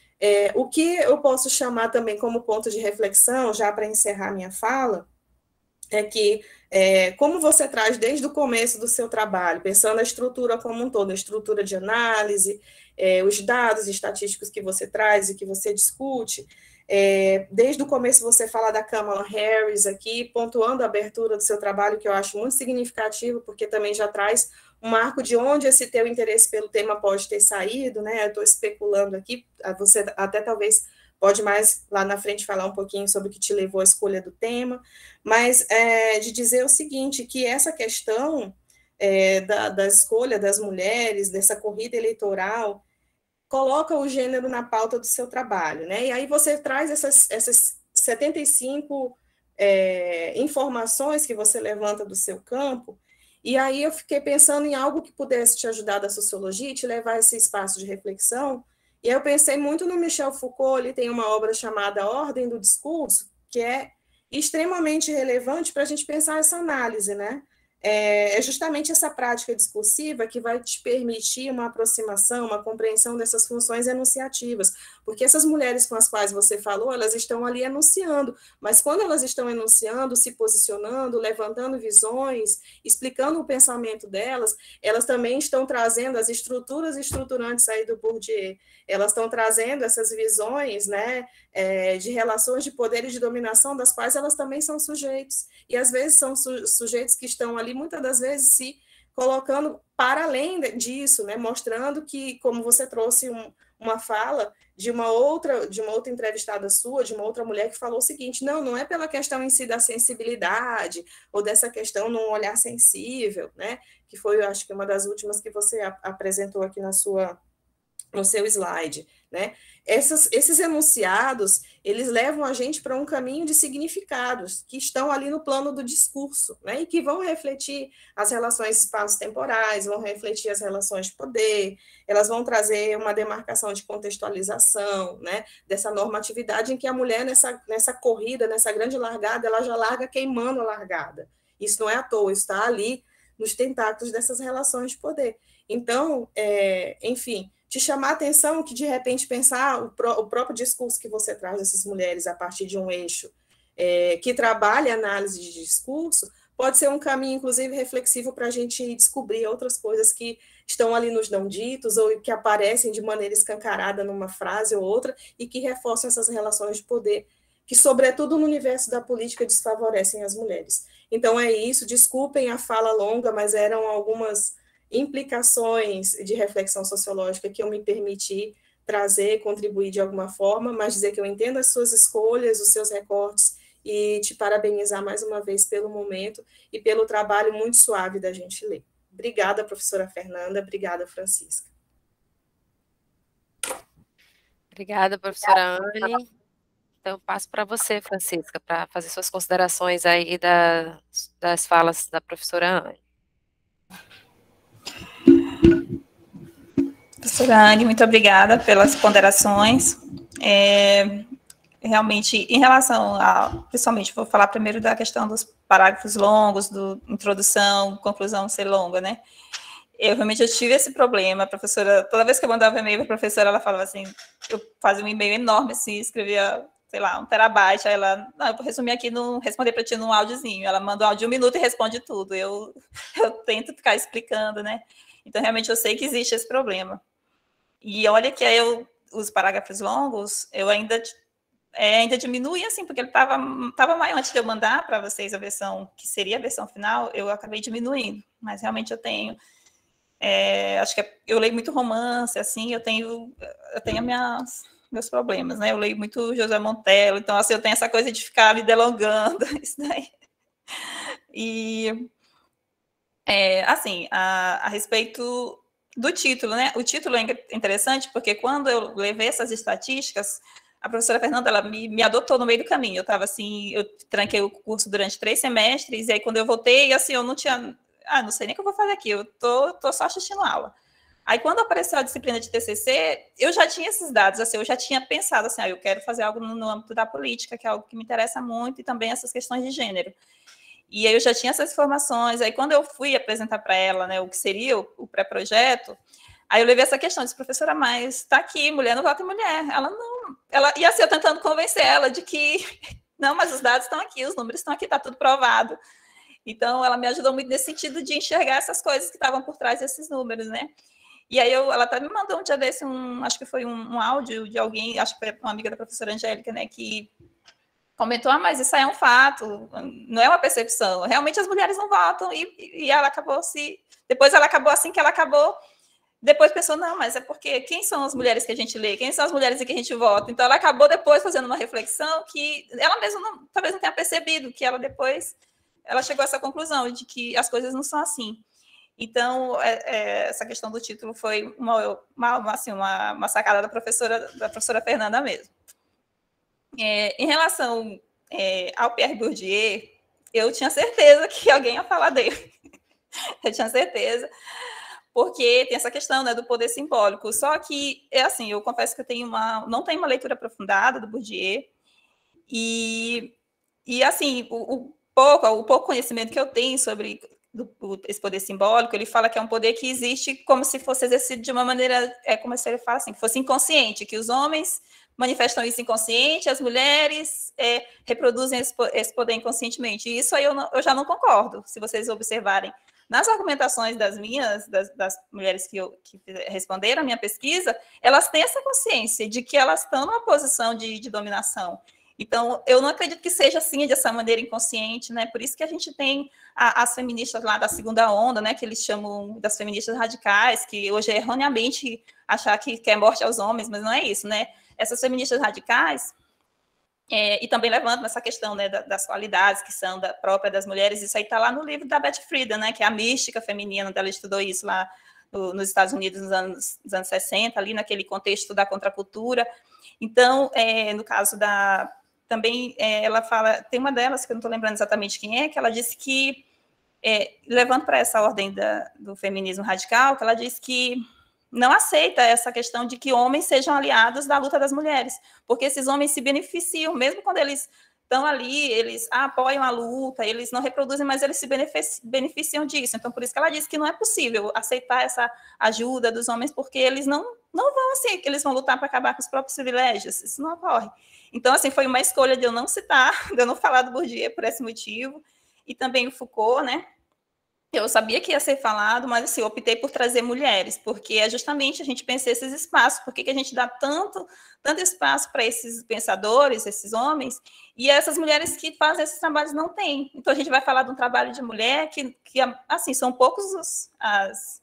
O que eu posso chamar também como ponto de reflexão, já para encerrar minha fala, é que, como você traz desde o começo do seu trabalho, pensando a estrutura como um todo, a estrutura de análise, os dados estatísticos que você traz e que você discute, desde o começo você fala da Kamala Harris aqui, pontuando a abertura do seu trabalho, que eu acho muito significativo, porque também já traz um marco de onde esse teu interesse pelo tema pode ter saído, né? Eu estou especulando aqui, você até talvez pode mais lá na frente falar um pouquinho sobre o que te levou à escolha do tema, mas de dizer o seguinte, que essa questão da escolha das mulheres, dessa corrida eleitoral, coloca o gênero na pauta do seu trabalho, né? E aí você traz essas 75 informações que você levanta do seu campo, e aí eu fiquei pensando em algo que pudesse te ajudar da sociologia e te levar a esse espaço de reflexão. E eu pensei muito no Michel Foucault. Ele tem uma obra chamada Ordem do Discurso, que é extremamente relevante para a gente pensar essa análise, né? É justamente essa prática discursiva que vai te permitir uma aproximação, uma compreensão dessas funções enunciativas, porque essas mulheres com as quais você falou, elas estão ali enunciando, mas quando elas estão enunciando, se posicionando, levantando visões, explicando o pensamento delas, elas também estão trazendo as estruturas estruturantes aí do Bourdieu, elas estão trazendo essas visões, né, de relações de poder e de dominação, das quais elas também são sujeitos, e às vezes são sujeitos que estão ali, muitas das vezes, se colocando para além disso, né, mostrando que, como você trouxe uma fala de uma outra entrevistada sua, de uma outra mulher que falou o seguinte, não é pela questão em si da sensibilidade, ou dessa questão num olhar sensível, né, que foi, eu acho que uma das últimas que você apresentou aqui no seu slide, né? Esses enunciados, eles levam a gente para um caminho de significados que estão ali no plano do discurso, né? E que vão refletir as relações espaço-temporais, vão refletir as relações de poder, elas vão trazer uma demarcação de contextualização, né? Dessa normatividade em que a mulher, nessa corrida, nessa grande largada, ela já larga queimando a largada. Isso não é à toa, isso está ali nos tentáculos dessas relações de poder. Então, enfim, te chamar a atenção que, de repente, pensar o próprio discurso que você traz dessas mulheres a partir de um eixo que trabalha análise de discurso, pode ser um caminho, inclusive, reflexivo para a gente descobrir outras coisas que estão ali nos não ditos ou que aparecem de maneira escancarada numa frase ou outra e que reforçam essas relações de poder que, sobretudo no universo da política, desfavorecem as mulheres. Então, é isso. Desculpem a fala longa, mas eram algumas implicações de reflexão sociológica que eu me permiti trazer, contribuir de alguma forma, mas dizer que eu entendo as suas escolhas, os seus recortes, e te parabenizar mais uma vez pelo momento e pelo trabalho muito suave da gente ler. Obrigada, professora Fernanda. Obrigada, Francisca. Obrigada, professora Anne. Então, eu passo para você, Francisca, para fazer suas considerações aí das falas da professora Anne. Professora Anne, muito obrigada pelas ponderações. Realmente, em relação a, principalmente, vou falar primeiro da questão dos parágrafos longos, do introdução, conclusão ser longa, né? Eu realmente tive esse problema, a professora, toda vez que eu mandava e-mail para a professora, ela falava assim, eu fazia um e-mail enorme, assim, escrevia, sei lá, 1 terabyte, aí ela, não, eu vou resumir aqui, responder para ti num áudiozinho, ela manda um áudio de 1 minuto e responde tudo, eu tento ficar explicando, né? Então, realmente, eu sei que existe esse problema. E olha que os parágrafos longos, eu ainda diminui, assim, porque ele estava maior antes de eu mandar para vocês a versão, que seria a versão final, eu acabei diminuindo, mas realmente eu tenho, acho que eu leio muito romance, assim, eu tenho meus problemas, né, eu leio muito José Montello, então, assim, eu tenho essa coisa de ficar me delongando, isso daí. E, assim, a respeito do título, né, o título é interessante, porque quando eu levei essas estatísticas, a professora Fernanda, ela me adotou no meio do caminho. Eu estava assim, eu tranquei o curso durante 3 semestres, e aí quando eu voltei, assim, eu não tinha, não sei nem o que eu vou fazer aqui, eu tô só assistindo aula. Aí quando apareceu a disciplina de TCC, eu já tinha esses dados, assim, eu já tinha pensado assim, eu quero fazer algo no âmbito da política, que é algo que me interessa muito, e também essas questões de gênero. E aí eu já tinha essas informações, aí quando eu fui apresentar para ela, né, o que seria o pré-projeto, aí eu levei essa questão, disse, professora, mas está aqui, mulher não vota em mulher. Ela não. E assim, eu tentando convencer ela de que, não, mas os dados estão aqui, os números estão aqui, está tudo provado. Então, ela me ajudou muito nesse sentido de enxergar essas coisas que estavam por trás desses números, né? E aí, ela até me mandou um dia desse, acho que foi um áudio de alguém, acho que foi uma amiga da professora Angélica, né, que comentou, mas isso aí é um fato, não é uma percepção. Realmente, as mulheres não votam, e ela acabou depois ela acabou assim que ela acabou. Depois pensou, não, mas é porque quem são as mulheres que a gente lê? Quem são as mulheres que a gente vota? Então, ela acabou depois fazendo uma reflexão que ela mesma talvez não tenha percebido, que ela depois chegou a essa conclusão de que as coisas não são assim. Então, essa questão do título foi uma sacada da professora Fernanda mesmo. Em relação ao Pierre Bourdieu, eu tinha certeza que alguém ia falar dele. Eu tinha certeza. Porque tem essa questão, né, do poder simbólico. Só que, assim, eu confesso que eu não tenho uma leitura aprofundada do Bourdieu, e assim, o pouco conhecimento que eu tenho sobre esse poder simbólico, ele fala que é um poder que existe como se fosse exercido de uma maneira, como se ele fala assim, que fosse inconsciente, que os homens manifestam isso inconsciente, as mulheres reproduzem esse poder inconscientemente. E isso aí eu já não concordo, se vocês observarem. Nas argumentações das mulheres que responderam a minha pesquisa, elas têm essa consciência de que elas estão numa posição de dominação. Então, eu não acredito que seja assim, dessa maneira inconsciente, né? Por isso que a gente tem as feministas lá da segunda onda, né? Que eles chamam das feministas radicais, que hoje é erroneamente achar que quer morte aos homens, mas não é isso, né? Essas feministas radicais, e também levando essa questão, né, das qualidades que são própria das mulheres, isso aí está lá no livro da Beth Friedan, né, que é a mística feminina, ela estudou isso lá nos Estados Unidos nos anos 60, ali naquele contexto da contracultura. Então, no caso também ela fala, tem uma delas, que eu não estou lembrando exatamente quem é, que ela disse que, levando para essa ordem do feminismo radical, que ela disse que não aceita essa questão de que homens sejam aliados da luta das mulheres, porque esses homens se beneficiam, mesmo quando eles estão ali, eles apoiam a luta, eles não reproduzem, mas eles se beneficiam disso. Então, por isso que ela disse que não é possível aceitar essa ajuda dos homens, porque eles não vão assim, que eles vão lutar para acabar com os próprios privilégios, isso não ocorre. Então, assim, foi uma escolha de eu não citar, de eu não falar do Bourdieu por esse motivo, e também o Foucault, né? Eu sabia que ia ser falado, mas assim, eu optei por trazer mulheres, porque é justamente a gente pensar esses espaços, por que a gente dá tanto espaço para esses pensadores, esses homens, e essas mulheres que fazem esses trabalhos não têm. Então, a gente vai falar de um trabalho de mulher que assim, são poucos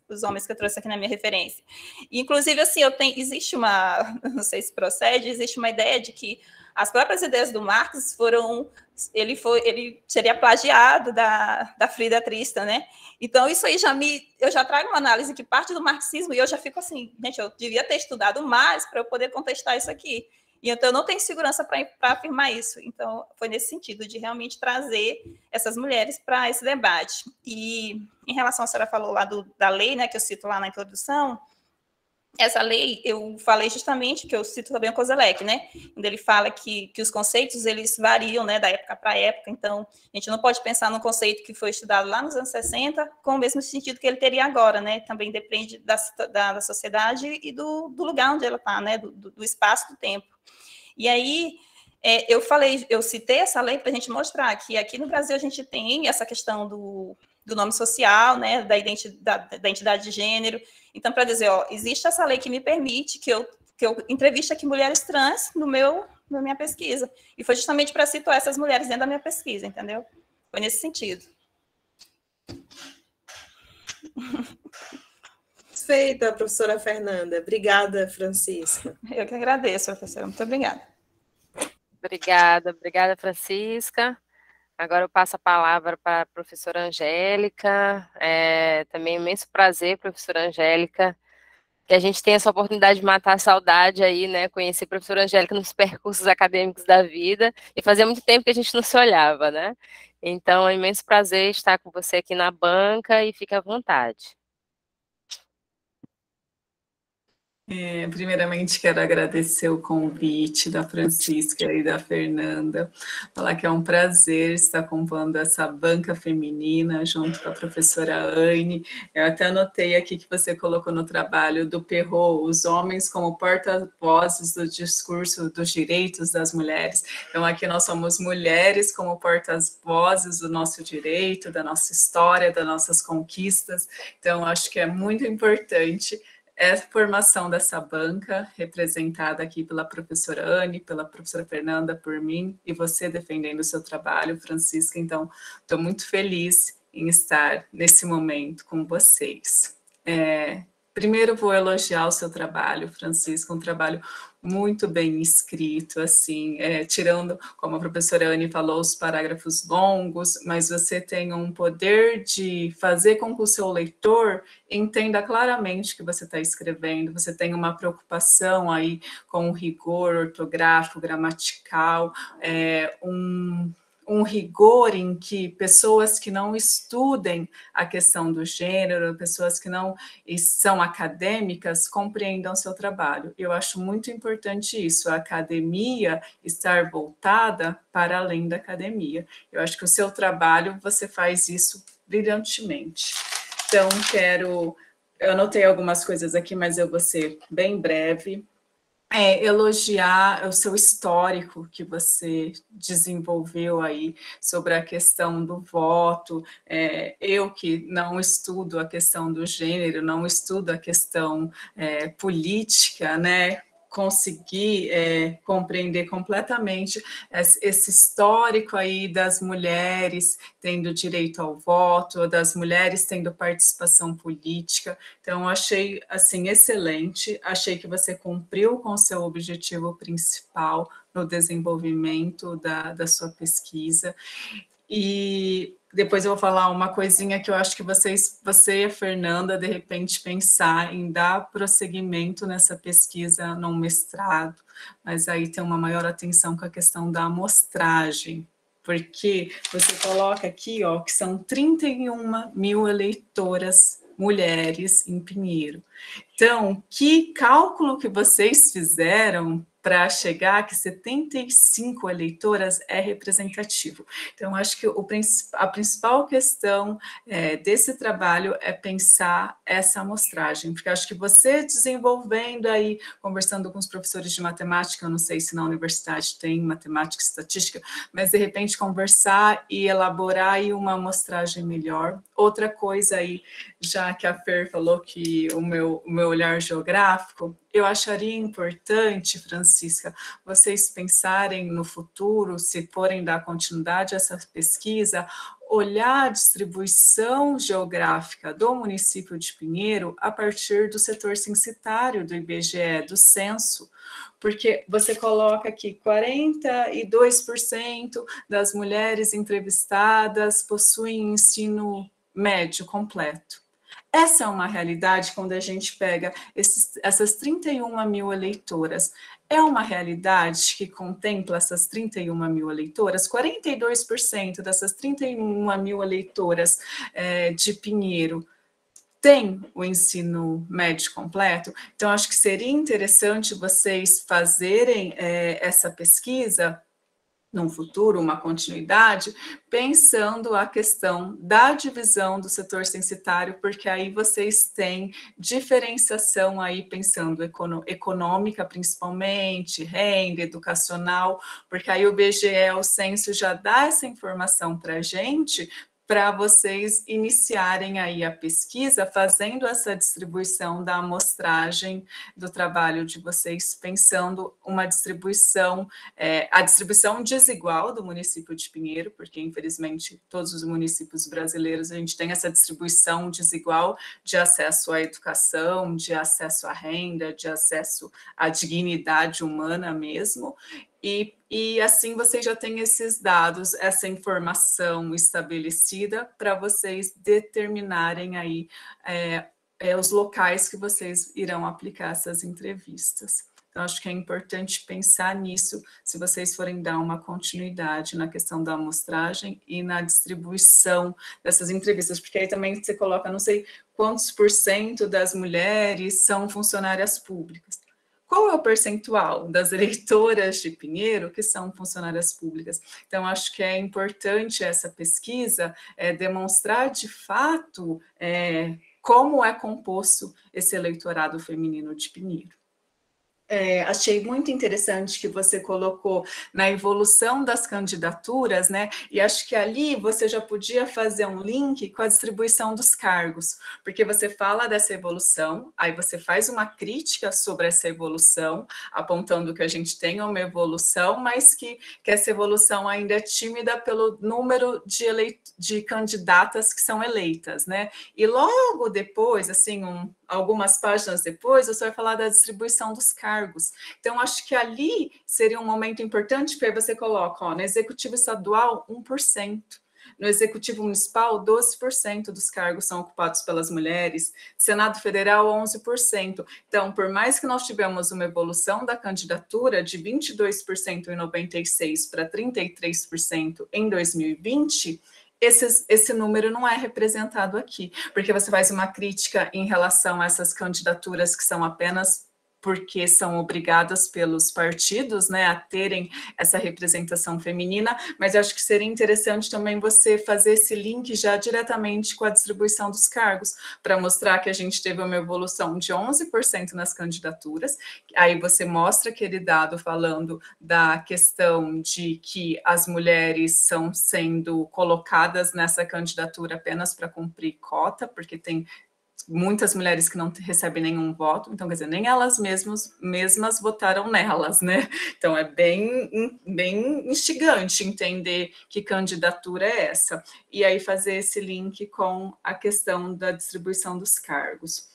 os homens que eu trouxe aqui na minha referência. E, inclusive, assim, existe uma, não sei se procede, existe uma ideia de que as próprias ideias do Marx ele seria plagiado da Frida Tristan, né? Então, isso aí eu já trago uma análise que parte do marxismo e eu já fico assim, gente, eu devia ter estudado mais para eu poder contestar isso aqui. E então, eu não tenho segurança para afirmar isso. Então, foi nesse sentido, de realmente trazer essas mulheres para esse debate. E, em relação à senhora falou lá da lei, né, que eu cito lá na introdução, essa lei, eu falei justamente, que eu cito também o Koselleck, né, onde ele fala que os conceitos, eles variam, né, da época para época, então, a gente não pode pensar num conceito que foi estudado lá nos anos 60 com o mesmo sentido que ele teria agora, né, também depende da sociedade e do lugar onde ela está, né, do espaço, do tempo. E aí, eu citei essa lei para a gente mostrar que aqui no Brasil a gente tem essa questão do nome social, né, da identidade de gênero. Então, para dizer, existe essa lei que me permite que eu entreviste aqui mulheres trans na minha pesquisa. E foi justamente para situar essas mulheres dentro da minha pesquisa, entendeu? Foi nesse sentido. Perfeita, professora Fernanda. Obrigada, Francisca. Eu que agradeço, professora. Muito obrigada. Obrigada, Francisca. Agora eu passo a palavra para a professora Angélica. Também é um imenso prazer, professora Angélica, que a gente tenha essa oportunidade de matar a saudade aí, né? Conhecer a professora Angélica nos percursos acadêmicos da vida, e fazia muito tempo que a gente não se olhava, né? Então, é um imenso prazer estar com você aqui na banca, e fique à vontade. Primeiramente, quero agradecer o convite da Francisca e da Fernanda, falar que é um prazer estar compondo essa banca feminina junto com a professora Anne. Eu até anotei aqui que você colocou no trabalho do Perrault, os homens como porta-vozes do discurso dos direitos das mulheres. Então, aqui nós somos mulheres como porta-vozes do nosso direito, da nossa história, das nossas conquistas. Então, acho que é muito importante a formação dessa banca, representada aqui pela professora Anne, pela professora Fernanda, por mim, e você defendendo o seu trabalho, Francisca. Então, estou muito feliz em estar nesse momento com vocês. Primeiro, vou elogiar o seu trabalho, Francisca, um trabalho muito bem escrito, assim, tirando, como a professora Anne falou, os parágrafos longos, mas você tem um poder de fazer com que o seu leitor entenda claramente o que você está escrevendo, você tem uma preocupação aí com o rigor ortográfico, gramatical, um rigor em que pessoas que não estudem a questão do gênero, pessoas que não são acadêmicas, compreendam seu trabalho. Eu acho muito importante isso, a academia estar voltada para além da academia. Eu acho que o seu trabalho, você faz isso brilhantemente. Então, eu anotei algumas coisas aqui, mas eu vou ser bem breve. Elogiar o seu histórico que você desenvolveu aí sobre a questão do voto. Eu que não estudo a questão do gênero, não estudo a questão política, né? Consegui compreender completamente esse histórico aí das mulheres tendo direito ao voto, das mulheres tendo participação política. Então, achei, assim, excelente. Achei que você cumpriu com o seu objetivo principal no desenvolvimento da sua pesquisa. E depois eu vou falar uma coisinha que eu acho que você e a Fernanda, de repente, pensar em dar prosseguimento nessa pesquisa num mestrado, mas aí tem uma maior atenção com a questão da amostragem, porque você coloca aqui, ó, que são 31 mil eleitoras mulheres em Pinheiro. Então, que cálculo que vocês fizeram para chegar que 75 eleitoras é representativo? Então, acho que a principal questão desse trabalho é pensar essa amostragem, porque acho que você desenvolvendo aí, conversando com os professores de matemática, eu não sei se na universidade tem matemática e estatística, mas de repente conversar e elaborar aí uma amostragem melhor. Outra coisa aí, já que a Fer falou que o meu olhar geográfico, eu acharia importante, Francisca, vocês pensarem no futuro, se forem dar continuidade a essa pesquisa, olhar a distribuição geográfica do município de Pinheiro a partir do setor censitário do IBGE, do censo, porque você coloca aqui 42% das mulheres entrevistadas possuem ensino médio completo. Essa é uma realidade quando a gente pega essas 31 mil eleitoras. É uma realidade que contempla essas 31 mil eleitoras? 42% dessas 31 mil eleitoras de Pinheiro tem o ensino médio completo? Então, acho que seria interessante vocês fazerem essa pesquisa num futuro, uma continuidade, pensando a questão da divisão do setor censitário, porque aí vocês têm diferenciação aí, pensando econômica principalmente, renda, educacional, porque aí o IBGE, o censo, já dá essa informação para a gente, para vocês iniciarem aí a pesquisa, fazendo essa distribuição da amostragem do trabalho de vocês, pensando uma distribuição, a distribuição desigual do município de Pinheiro, porque infelizmente todos os municípios brasileiros a gente tem essa distribuição desigual de acesso à educação, de acesso à renda, de acesso à dignidade humana mesmo, e assim vocês já têm esses dados, essa informação estabelecida para vocês determinarem aí os locais que vocês irão aplicar essas entrevistas. Então, acho que é importante pensar nisso, se vocês forem dar uma continuidade na questão da amostragem e na distribuição dessas entrevistas, porque aí também você coloca, não sei quantos % das mulheres são funcionárias públicas. Qual é o percentual das eleitoras de Pinheiro que são funcionárias públicas? Então, acho que é importante essa pesquisa demonstrar de fato como é composto esse eleitorado feminino de Pinheiro. Achei muito interessante que você colocou na evolução das candidaturas, né? E acho que ali você já podia fazer um link com a distribuição dos cargos, porque você fala dessa evolução, aí você faz uma crítica sobre essa evolução, apontando que a gente tem uma evolução, mas que essa evolução ainda é tímida pelo número de candidatas que são eleitas, né? E logo depois, assim, algumas páginas depois, você vai falar da distribuição dos cargos. Então, acho que ali seria um momento importante, porque aí você coloca, no Executivo Estadual, 1%. No Executivo Municipal, 12% dos cargos são ocupados pelas mulheres. Senado Federal, 11%. Então, por mais que nós tivemos uma evolução da candidatura de 22% em 96 para 33% em 2020, esse número não é representado aqui, porque você faz uma crítica em relação a essas candidaturas que são apenas porque são obrigadas pelos partidos, né, a terem essa representação feminina, mas eu acho que seria interessante também você fazer esse link já diretamente com a distribuição dos cargos, para mostrar que a gente teve uma evolução de 11% nas candidaturas, aí você mostra aquele dado falando da questão de que as mulheres são sendo colocadas nessa candidatura apenas para cumprir cota, porque tem muitas mulheres que não recebem nenhum voto, então, quer dizer, nem elas mesmas votaram nelas, né? Então, é bem instigante entender que candidatura é essa. E aí fazer esse link com a questão da distribuição dos cargos.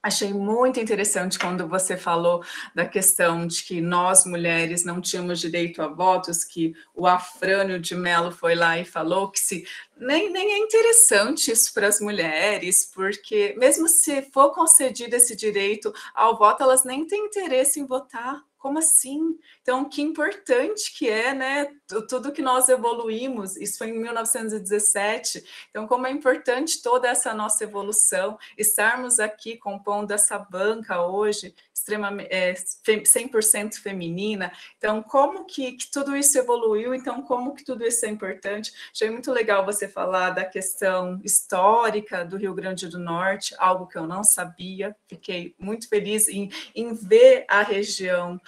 Achei muito interessante quando você falou da questão de que nós, mulheres, não tínhamos direito a votos, que o Afrânio de Mello foi lá e falou que nem é interessante isso para as mulheres, porque mesmo se for concedido esse direito ao voto, elas nem têm interesse em votar. como assim? Então, que importante que é, né? Tudo que nós evoluímos, isso foi em 1917. Então, como é importante toda essa nossa evolução, estarmos aqui compondo essa banca hoje, extremamente 100% feminina. Então, como que tudo isso evoluiu? Então, como que tudo isso é importante? Achei muito legal você falar da questão histórica do Rio Grande do Norte, algo que eu não sabia. Fiquei muito feliz em ver a região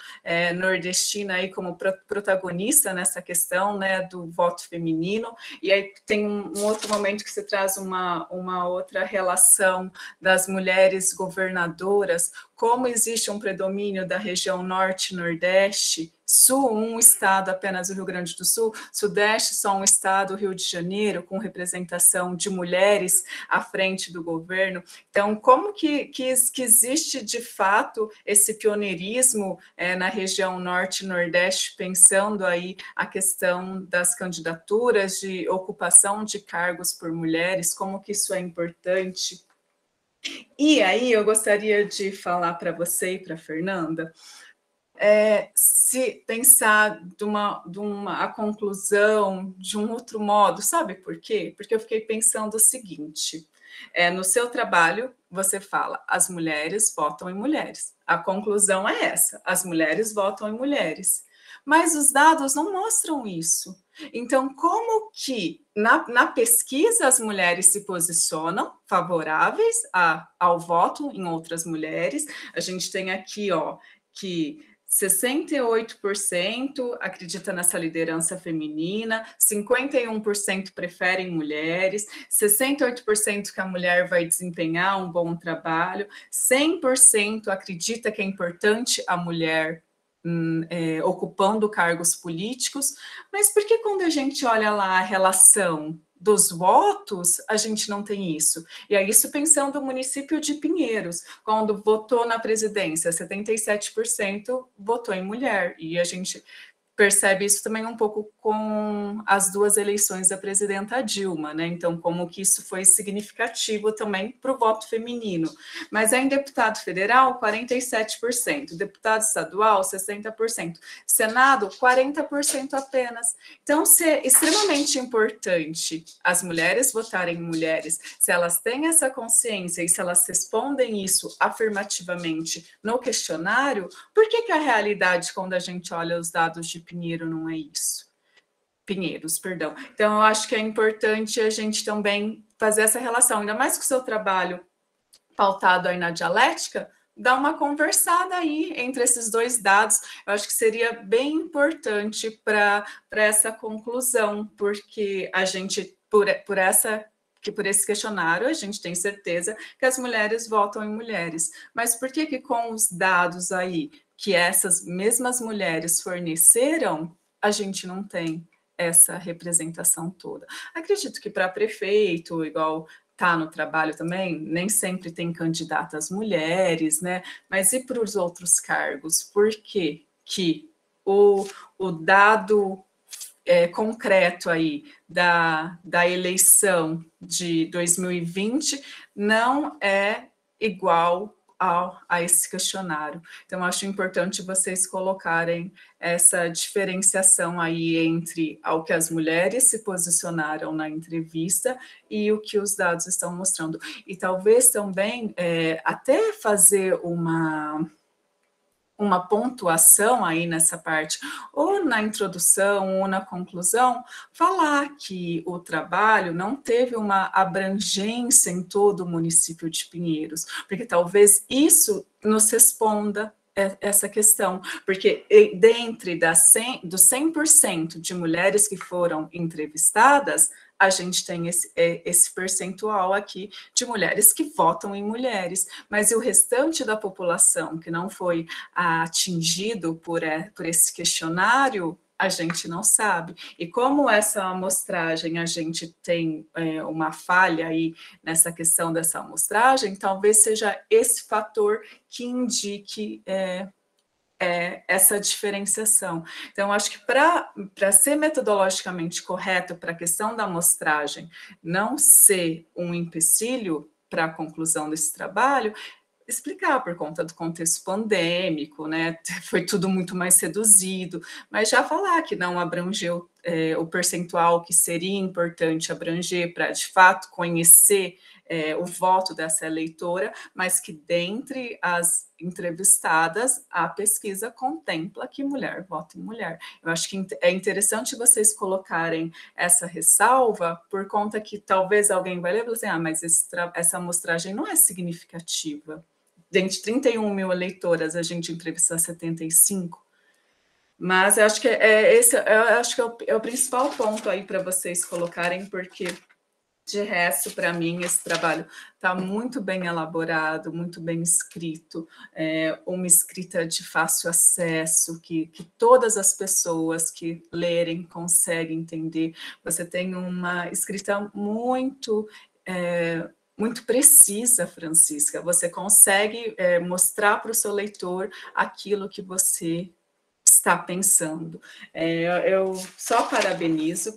nordestina aí como protagonista nessa questão, né, do voto feminino. E aí tem um outro momento que você traz uma outra relação das mulheres governadoras, como existe um predomínio da região norte e nordeste, sul, um estado apenas o Rio Grande do Sul, sudeste só um estado, o Rio de Janeiro, com representação de mulheres à frente do governo. Então, como que existe de fato esse pioneirismo na região norte e nordeste, pensando aí a questão das candidaturas de ocupação de cargos por mulheres, como que isso é importante? E aí eu gostaria de falar para você e para a Fernanda, se pensar a conclusão de um outro modo, sabe por quê? Porque eu fiquei pensando o seguinte, no seu trabalho você fala, as mulheres votam em mulheres, a conclusão é essa, as mulheres votam em mulheres, mas os dados não mostram isso. Então, como que na pesquisa as mulheres se posicionam favoráveis ao voto em outras mulheres? A gente tem aqui, que 68% acredita nessa liderança feminina, 51% preferem mulheres, 68% que a mulher vai desempenhar um bom trabalho, 100% acredita que é importante a mulher ocupando cargos políticos, mas por que quando a gente olha lá a relação dos votos, a gente não tem isso? E é isso pensando no município de Pinheiros, quando votou na presidência, 77% votou em mulher, e a gente percebe isso também um pouco com as duas eleições da presidenta Dilma, né? Então, como que isso foi significativo também para o voto feminino. Mas em deputado federal, 47%, deputado estadual, 60%, Senado, 40% apenas. Então, se é extremamente importante as mulheres votarem em mulheres, se elas têm essa consciência e se elas respondem isso afirmativamente no questionário, por que a realidade, quando a gente olha os dados de Pinheiro, não é isso? Pinheiros, perdão. Então, eu acho que é importante a gente também fazer essa relação, ainda mais com o seu trabalho pautado aí na dialética, dar uma conversada aí entre esses dois dados. Eu acho que seria bem importante para essa conclusão, porque a gente, por esse questionário, a gente tem certeza que as mulheres votam em mulheres. Mas por que com os dados aí que essas mesmas mulheres forneceram, a gente não tem essa representação toda? Acredito que para prefeito, igual está no trabalho também, nem sempre tem candidatas mulheres, né? Mas e para os outros cargos? Por que o dado concreto aí da eleição de 2020 não é igual a esse questionário? Então, acho importante vocês colocarem essa diferenciação aí entre ao que as mulheres se posicionaram na entrevista e o que os dados estão mostrando. E talvez também até fazer uma pontuação aí nessa parte, ou na introdução, ou na conclusão, falar que o trabalho não teve uma abrangência em todo o município de Pinheiros, porque talvez isso nos responda essa questão, porque dentre dos 100% de mulheres que foram entrevistadas, a gente tem esse percentual aqui de mulheres que votam em mulheres, mas e o restante da população que não foi atingido por esse questionário, a gente não sabe. E como essa amostragem, a gente tem uma falha aí nessa questão dessa amostragem, talvez seja esse fator que indique essa diferenciação. Então, acho que para ser metodologicamente correto para a questão da amostragem não ser um empecilho para a conclusão desse trabalho, explicar por conta do contexto pandêmico, né? Foi tudo muito mais reduzido, mas já falar que não abrangeu o percentual que seria importante abranger para, de fato, conhecer o voto dessa eleitora, mas que dentre as entrevistadas, a pesquisa contempla que mulher vota em mulher. Eu acho que é interessante vocês colocarem essa ressalva, por conta que talvez alguém vai ler e falar assim, mas essa amostragem não é significativa. Dentre 31 mil eleitoras, a gente entrevista 75. Mas eu acho que é o principal ponto aí para vocês colocarem, porque de resto, para mim, esse trabalho está muito bem elaborado, muito bem escrito, uma escrita de fácil acesso, que todas as pessoas que lerem conseguem entender. Você tem uma escrita muito precisa, Francisca. Você consegue mostrar para o seu leitor aquilo que você está pensando. Eu só parabenizo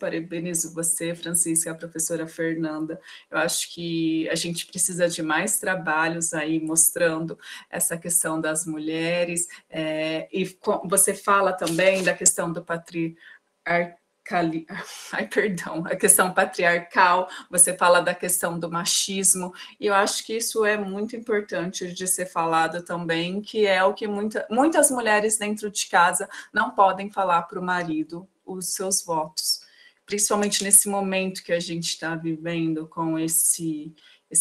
você, Francisca, a professora Fernanda. Eu acho que a gente precisa de mais trabalhos aí mostrando essa questão das mulheres, e você fala também da questão do a questão patriarcal, você fala da questão do machismo, e eu acho que isso é muito importante de ser falado também, que é o que muitas mulheres dentro de casa não podem falar para o marido os seus votos, principalmente nesse momento que a gente está vivendo com esse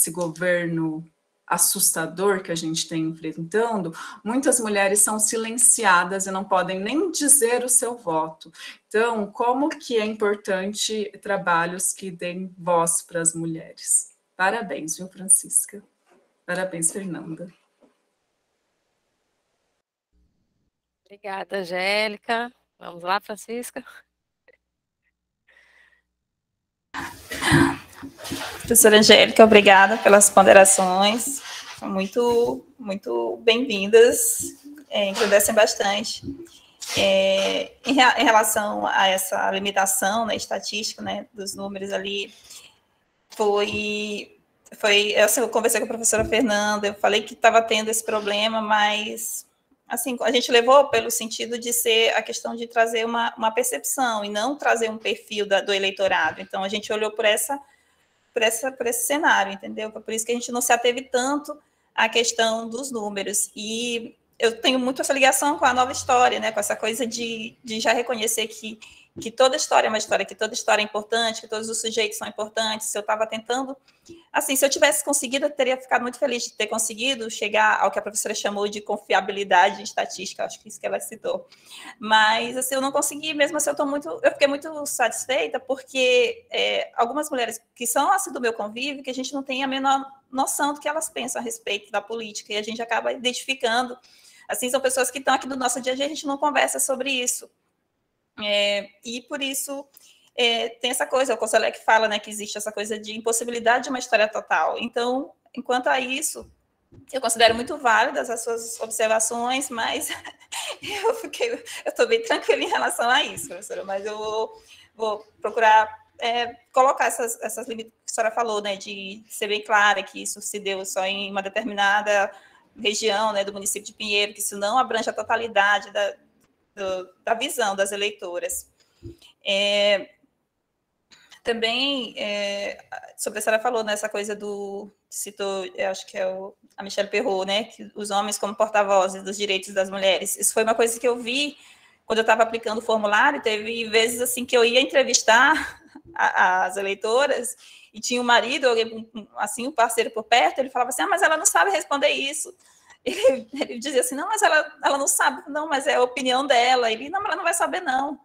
governo assustador que a gente está enfrentando. Muitas mulheres são silenciadas e não podem nem dizer o seu voto. Então, como que é importante trabalhos que deem voz para as mulheres? Parabéns, viu, Francisca? Parabéns, Fernanda. Obrigada, Angélica. Vamos lá, Francisca. Professora Angélica, obrigada pelas ponderações, são muito, muito bem-vindas, engrandecem bastante. Em relação a essa limitação, né, estatística, né, dos números ali, eu conversei com a professora Fernanda, eu falei que estava tendo esse problema, mas assim, a gente levou pelo sentido de ser a questão de trazer uma percepção e não trazer um perfil do eleitorado. Então, a gente olhou por esse cenário, entendeu? Por isso que a gente não se ateve tanto à questão dos números. E eu tenho muito essa ligação com a nova história, né? Com essa coisa de já reconhecer que toda história é uma história, que toda história é importante, que todos os sujeitos são importantes. Se eu estava tentando... Assim, se eu tivesse conseguido, eu teria ficado muito feliz de ter conseguido chegar ao que a professora chamou de confiabilidade estatística, acho que isso que ela citou. Mas, assim, eu não consegui, mesmo assim, eu fiquei muito satisfeita, porque algumas mulheres que são, assim, do meu convívio, que a gente não tem a menor noção do que elas pensam a respeito da política, e a gente acaba identificando, assim, são pessoas que estão aqui no nosso dia a dia, a gente não conversa sobre isso. E por isso... tem essa coisa, o Koselleck fala, né, que existe essa coisa de impossibilidade de uma história total. Então, enquanto a isso, eu considero muito válidas as suas observações, mas eu estou bem tranquila em relação a isso, professora, mas eu vou procurar colocar essas limites que a senhora falou, né, de ser bem clara que isso se deu só em uma determinada região, né, do município de Pinheiro, que isso não abrange a totalidade da visão das eleitoras. Também, sobre a senhora falou nessa coisa citou, eu acho que é a Michelle Perrot, né, que os homens como porta-vozes dos direitos das mulheres. Isso foi uma coisa que eu vi quando eu estava aplicando o formulário, teve vezes assim que eu ia entrevistar as eleitoras e tinha um marido, alguém, assim, um parceiro por perto, ele falava assim, mas ela não sabe responder isso. Ele dizia assim, não, mas ela não sabe, não, mas é a opinião dela. Ele, não, mas ela não vai saber, não.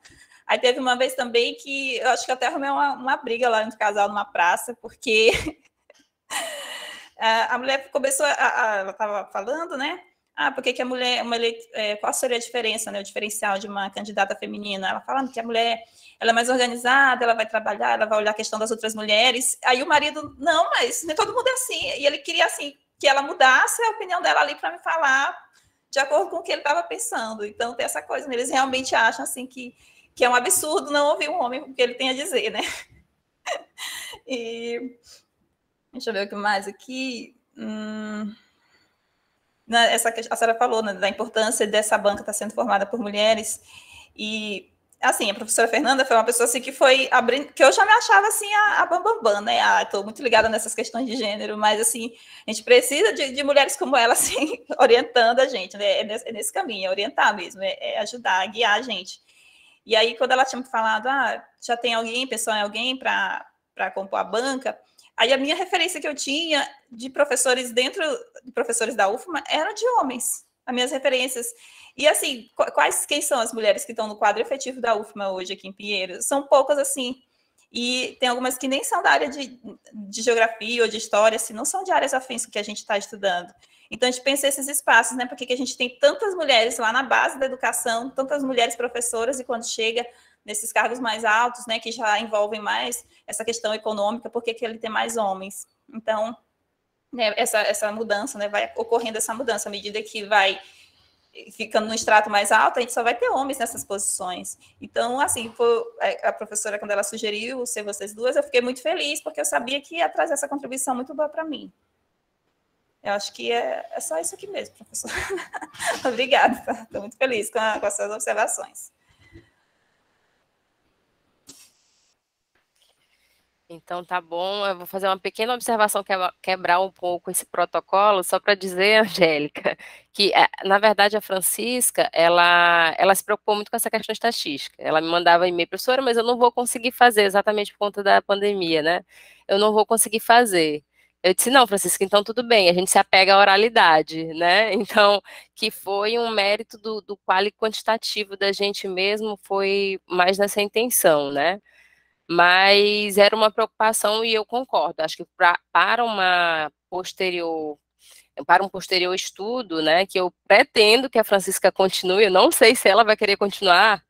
Aí teve uma vez também que eu acho que eu até arrumei uma briga lá entre casal numa praça, porque a mulher começou ela estava falando, né? Por que a mulher, qual seria a diferença, né? O diferencial de uma candidata feminina? Ela falando que a mulher ela é mais organizada, ela vai trabalhar, ela vai olhar a questão das outras mulheres. Aí o marido, não, mas nem todo mundo é assim. E ele queria, assim, que ela mudasse a opinião dela ali para me falar de acordo com o que ele estava pensando. Então, tem essa coisa, né? Eles realmente acham, assim, que é um absurdo não ouvir um homem o que ele tem a dizer, né? E deixa eu ver o que mais aqui. a senhora falou, né, da importância dessa banca estar sendo formada por mulheres, e assim, a professora Fernanda foi uma pessoa assim que foi abrindo, que eu já me achava assim a bambambam, né? Estou muito ligada nessas questões de gênero, mas assim, a gente precisa de mulheres como ela, assim, orientando a gente, né? Nesse caminho, é orientar mesmo, é ajudar, guiar a gente. E aí, quando ela tinha me falado, já tem alguém, pessoal, alguém para compor a banca, aí a minha referência que eu tinha de professores de professores da UFMA eram de homens, as minhas referências. E assim, quem são as mulheres que estão no quadro efetivo da UFMA hoje aqui em Pinheiros? São poucas assim. E tem algumas que nem são da área de geografia ou de história, assim, não são de áreas afins que a gente está estudando. Então, a gente pensa esses espaços, né? Porque que a gente tem tantas mulheres lá na base da educação, tantas mulheres professoras, e quando chega nesses cargos mais altos, né, que já envolvem mais essa questão econômica, por que ele tem mais homens? Então, né, essa mudança, né, vai ocorrendo essa mudança à medida que vai ficando no extrato mais alto, a gente só vai ter homens nessas posições. Então, assim, a professora, quando ela sugeriu ser vocês duas, eu fiquei muito feliz, porque eu sabia que ia trazer essa contribuição muito boa para mim. Eu acho que é só isso aqui mesmo, professora. Obrigada, estou muito feliz com as suas observações. Então, tá bom. Eu vou fazer uma pequena observação, quebrar um pouco esse protocolo, só para dizer, Angélica, que, na verdade, a Francisca, ela se preocupou muito com essa questão estatística. Ela me mandava e-mail, professora, mas eu não vou conseguir fazer, exatamente por conta da pandemia, né? Eu não vou conseguir fazer. Eu disse, não, Francisca, então tudo bem, a gente se apega à oralidade, né? Então, que foi um mérito do quali quantitativo da gente mesmo, foi mais nessa intenção, né? Mas era uma preocupação e eu concordo. Acho que para um posterior estudo, né, que eu pretendo que a Francisca continue, eu não sei se ela vai querer continuar,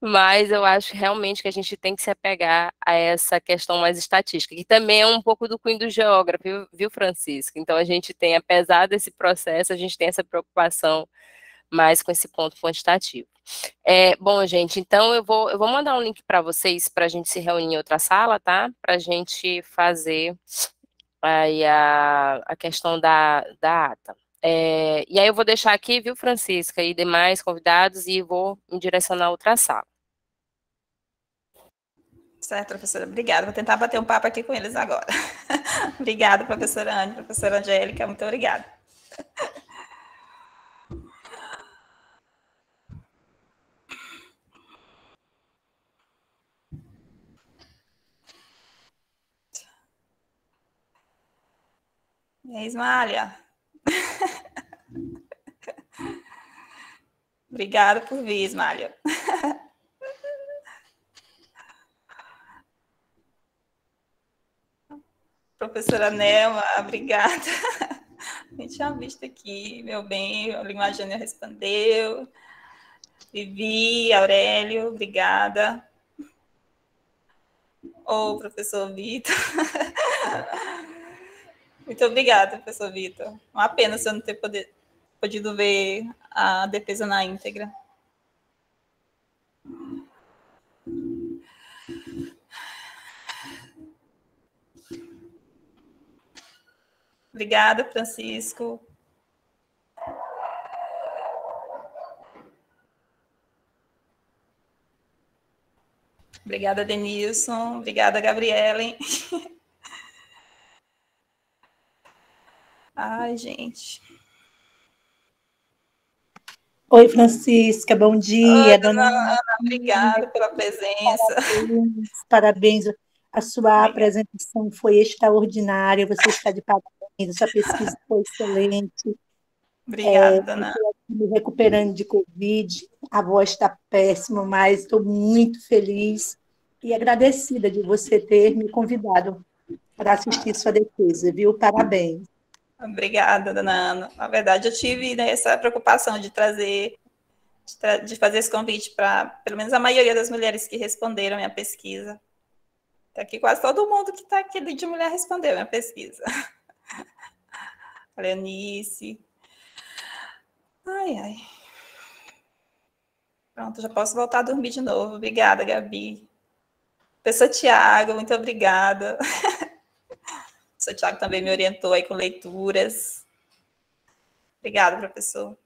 mas eu acho realmente que a gente tem que se apegar a essa questão mais estatística, que também é um pouco do cunho do geógrafo, viu, Francisca? Então a gente tem, apesar desse processo, a gente tem essa preocupação mais com esse ponto quantitativo. Bom, gente, então eu vou mandar um link para vocês para a gente se reunir em outra sala, tá? Para a gente fazer aí a questão da ata. E aí eu vou deixar aqui, viu, Francisca, e demais convidados, e vou me direcionar a outra sala. Certo, professora, obrigada. Vou tentar bater um papo aqui com eles agora. Obrigada, professora Anne, professora Angélica, muito obrigada. E aí, Ismália? Obrigada por vir, Ismália. Professora Nelma, obrigada. Nem tinha visto aqui, meu bem, a Imagine respondeu. Vivi, Aurélio, obrigada. Professor Vitor. Muito obrigada, professor Vitor. Uma pena se eu não ter podido ver a defesa na íntegra. Obrigada, Francisco. Obrigada, Denilson. Obrigada, Gabriele. Ai, gente. Oi, Francisca, bom dia. Oi, dona Ana, obrigada pela presença. Parabéns. A sua apresentação foi extraordinária, você está de parabéns, a sua pesquisa foi excelente. Obrigada, dona Ana. Estou aqui me recuperando de Covid, a voz está péssima, mas estou muito feliz e agradecida de você ter me convidado para assistir sua defesa, viu? Parabéns. Obrigada, dona Ana. Na verdade, eu tive, né, essa preocupação de fazer esse convite para, pelo menos, a maioria das mulheres que responderam a minha pesquisa. Está aqui quase todo mundo que está aqui de mulher respondeu a minha pesquisa. A Leonice. Ai, ai. Pronto, já posso voltar a dormir de novo. Obrigada, Gabi. Professor Tiago, muito obrigada. O professor Tiago também me orientou aí com leituras. Obrigada, professor.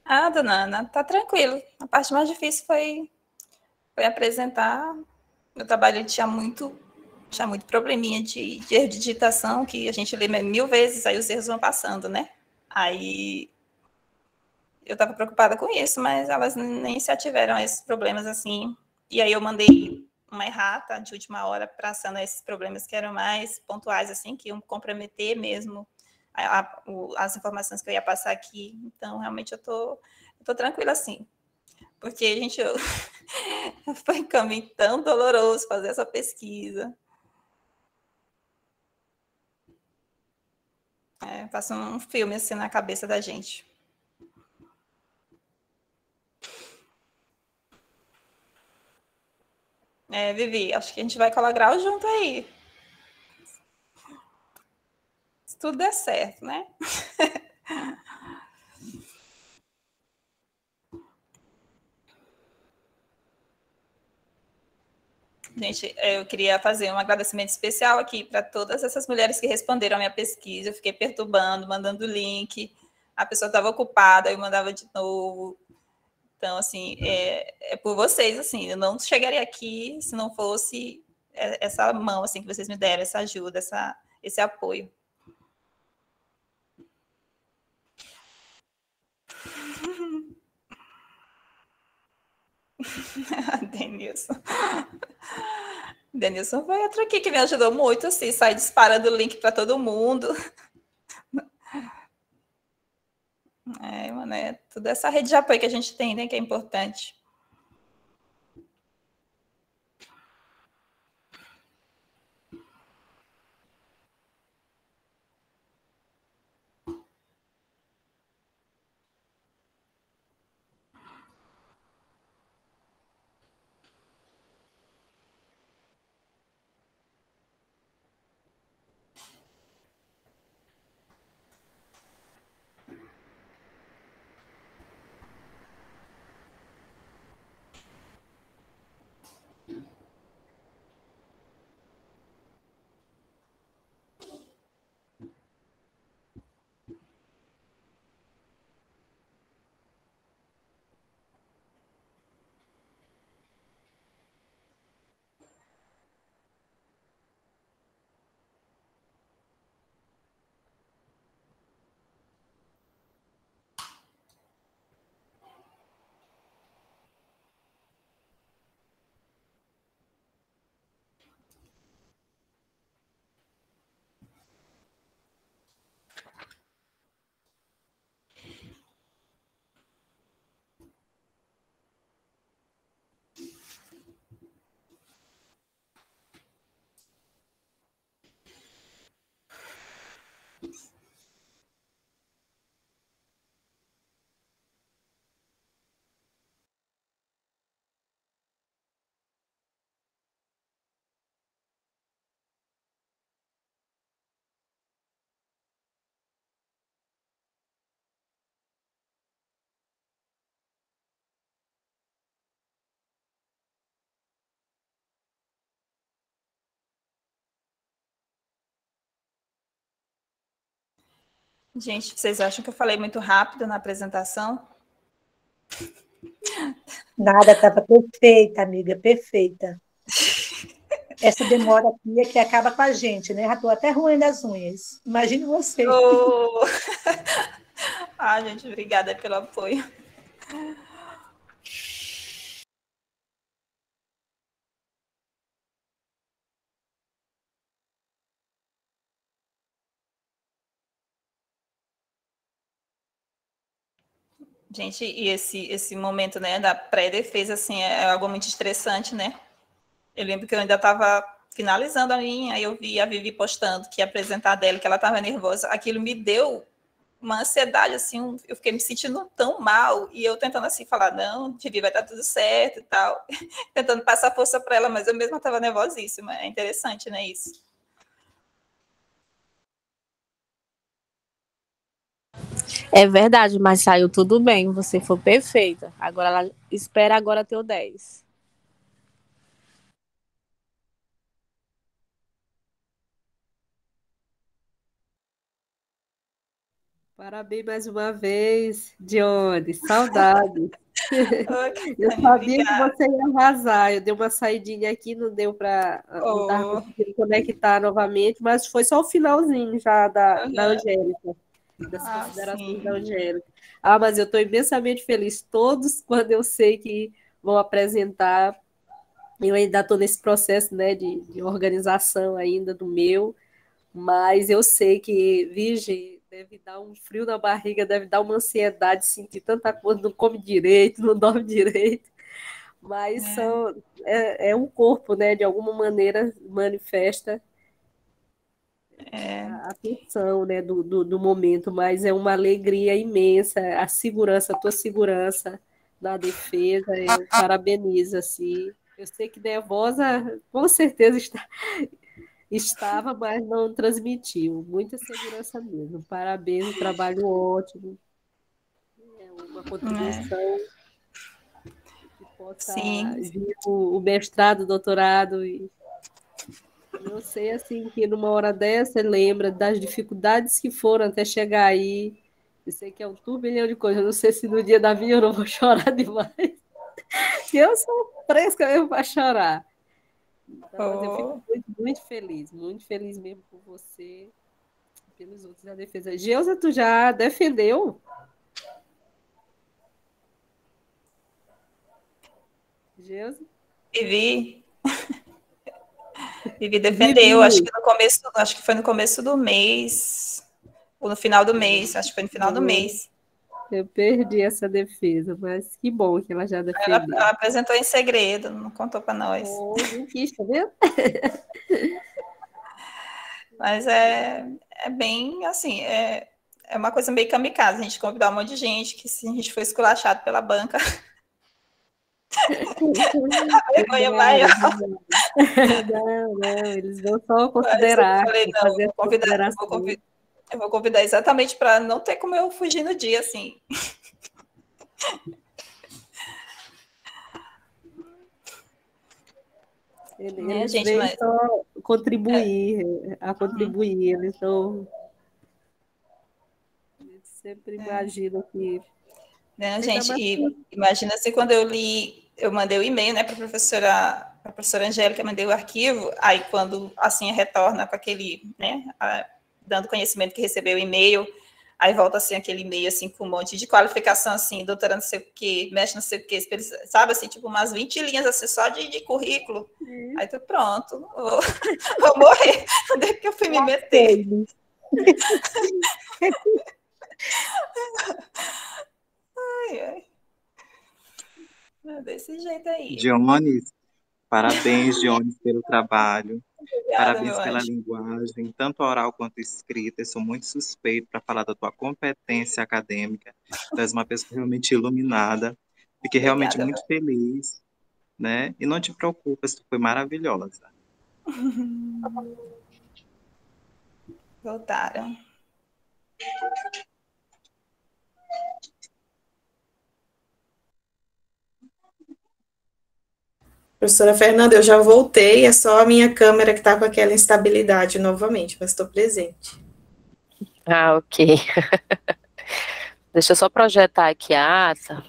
Ah, dona Ana, tá tranquilo. A parte mais difícil foi apresentar. Meu trabalho tinha muito probleminha de erro de digitação, que a gente lê 1000 vezes, aí os erros vão passando, né? Aí eu estava preocupada com isso, mas elas nem se ativeram a esses problemas assim. E aí eu mandei uma errata de última hora para sanar esses problemas que eram mais pontuais, assim, que iam comprometer mesmo as informações que eu ia passar aqui. Então, realmente, eu tô tranquila, assim. Porque, gente, foi um caminho tão doloroso fazer essa pesquisa. Passa um filme, assim, na cabeça da gente. Vivi, acho que a gente vai colar grau junto aí. Se tudo der certo, né? Gente, eu queria fazer um agradecimento especial aqui para todas essas mulheres que responderam a minha pesquisa. Eu fiquei perturbando, mandando link. A pessoa estava ocupada, eu mandava de novo. Então, assim, é por vocês, assim. Eu não chegaria aqui se não fosse essa mão, assim, que vocês me deram, essa ajuda, esse apoio. Denilson. Denilson foi outro aqui que me ajudou muito, assim, sai disparando o link para todo mundo. Mano, toda essa rede de apoio que a gente tem, né, que é importante. Gente, vocês acham que eu falei muito rápido na apresentação? Nada, estava perfeita, amiga, perfeita. Essa demora aqui é que acaba com a gente, né? Já estou até ruim das unhas. Imagine você. Oh. Gente, obrigada pelo apoio. Gente, e esse momento, né, da pré-defesa, assim, é algo muito estressante, né? Eu lembro que eu ainda estava finalizando a minha, aí eu vi a Vivi postando que ia apresentar dela, que ela estava nervosa. Aquilo me deu uma ansiedade, assim, eu fiquei me sentindo tão mal, e eu tentando, assim, falar, não, Vivi, vai dar tudo certo e tal. Tentando passar força para ela, mas eu mesma estava nervosíssima. É interessante, né, isso. É verdade, mas saiu tudo bem, você foi perfeita. Agora ela espera agora ter o 10. Parabéns mais uma vez, Dione, saudade. Eu sabia que Obrigada. você ia arrasar. Eu dei uma saidinha aqui, não deu para, não estava conseguindo conectar novamente, mas foi só o finalzinho já da Angélica, das considerações da Sim. Angélica. Ah, mas eu estou imensamente feliz. Todos, quando eu sei que vão apresentar, eu ainda estou nesse processo, né, de organização ainda do meu, mas eu sei que, virgem, deve dar um frio na barriga, deve dar uma ansiedade, sentir tanta coisa, não come direito, não dorme direito, mas é um corpo, né? De alguma maneira manifesta a tensão, né, do momento, mas é uma alegria imensa, a segurança, a tua segurança na defesa, eu parabenizo, assim. Eu sei que nervosa, com certeza estava, mas não transmitiu. Muita segurança mesmo. Parabéns, um trabalho ótimo. É uma contribuição que possa Sim. vir o mestrado, o doutorado. E eu sei assim que numa hora dessa você lembra das dificuldades que foram até chegar aí. Eu sei que é um turbilhão de coisas. Eu não sei se no dia da minha eu não vou chorar demais. Que eu sou fresca mesmo para chorar. Então, mas eu fico muito feliz mesmo por você. Pelos outros da defesa. Geusa, tu já defendeu? Geusa? Vivi defendeu, acho que foi no começo do mês, ou no final do mês, acho que foi no final do mês. Eu perdi essa defesa, mas que bom que ela já defendeu. Ela apresentou em segredo, não contou para nós. Não quis, tá vendo? Mas é bem assim, é uma coisa meio kamikaze, a gente convidar um monte de gente, que se a gente for esculachado pela banca, a vergonha maior. Não, eles vão só considerar. Eu falei, não, eu vou convidar exatamente para não ter como eu fugir no dia, assim. Eles vêm só contribuir, eles não... Eles sempre imaginam que... Né, gente, e imagina se quando eu mandei o e-mail, né, para a professora Angélica, mandei o arquivo, aí quando assim retorna com aquele, né, dando conhecimento que recebeu o e-mail, aí volta assim aquele e-mail assim com um monte de qualificação assim, doutorando não sei o quê, mexe não sei o quê, sabe assim, tipo umas 20 linhas assim só de currículo. Aí tu pronto, vou morrer. Onde é que eu fui me meter? Ai. É desse jeito aí. Dionis, parabéns, Dionis, pelo trabalho. Obrigada, Parabéns pela linguagem, tanto oral quanto escrita. Eu sou muito suspeito para falar da tua competência acadêmica. Tu és uma pessoa realmente iluminada. Fiquei realmente muito feliz, né? E não te preocupes, tu foi maravilhosa. Voltaram. Professora Fernanda, eu já voltei, é só a minha câmera que está com aquela instabilidade novamente, mas estou presente. Ah, ok. Deixa eu só projetar aqui a ata.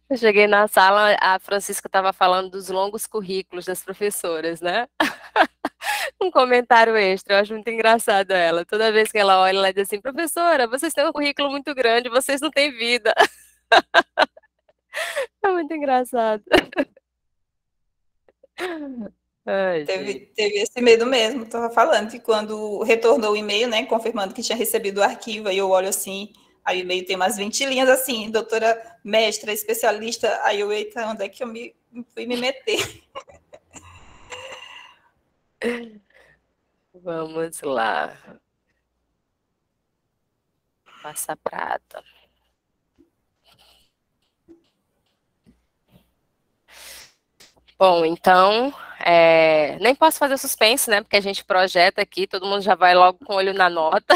Eu cheguei na sala, a Francisca estava falando dos longos currículos das professoras, né? Um comentário extra, eu acho muito engraçado ela. Toda vez que ela olha, ela diz assim, professora, vocês têm um currículo muito grande, vocês não têm vida. É muito engraçado. Ai, Teve esse medo mesmo, estava falando, que quando retornou o e-mail, né, confirmando que tinha recebido o arquivo, aí eu olho assim, aí o e-mail tem umas 20 linhas assim, doutora mestra, especialista, aí eu, eita, onde é que eu fui me meter? Vamos lá. Passa prata. Bom, então, nem posso fazer suspense, né? Porque a gente projeta aqui, todo mundo já vai logo com o olho na nota.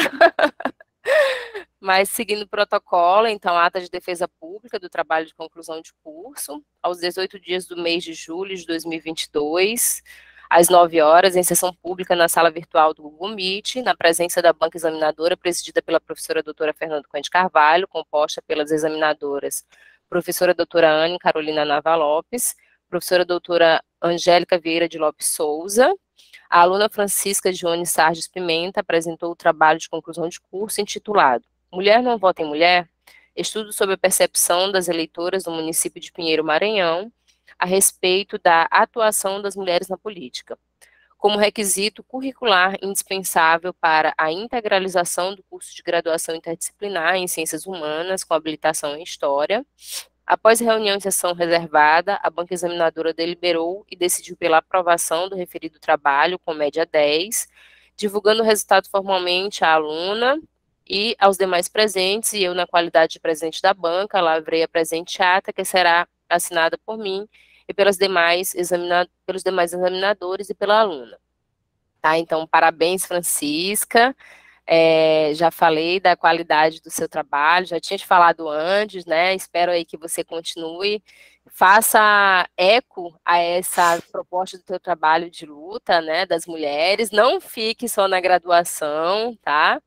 Mas seguindo o protocolo, então, ata de defesa pública do trabalho de conclusão de curso, aos 18 dias do mês de julho de 2022, às 9 horas, em sessão pública na sala virtual do Google Meet, na presença da banca examinadora, presidida pela professora doutora Fernanda Cunha de Carvalho, composta pelas examinadoras professora doutora Anne Carolina Nava Lopes, professora doutora Angélica Vieira de Lopes Souza. A aluna Francisca Joane Sardes Pimenta apresentou o trabalho de conclusão de curso intitulado Mulher não vota em mulher? Estudo sobre a percepção das eleitoras do município de Pinheiro, Maranhão, a respeito da atuação das mulheres na política, como requisito curricular indispensável para a integralização do curso de graduação interdisciplinar em Ciências Humanas, com habilitação em História. Após reunião em sessão reservada, a banca examinadora deliberou e decidiu pela aprovação do referido trabalho com média 10, divulgando o resultado formalmente à aluna e aos demais presentes, e eu, na qualidade de presidente da banca, lavrei a presente ata, que será assinada por mim e pelos demais examinadores e pela aluna. Tá, então, parabéns, Francisca. Já falei da qualidade do seu trabalho, já tinha te falado antes, né? Espero aí que você continue, faça eco a essa proposta do teu trabalho de luta, né, das mulheres, não fique só na graduação, tá?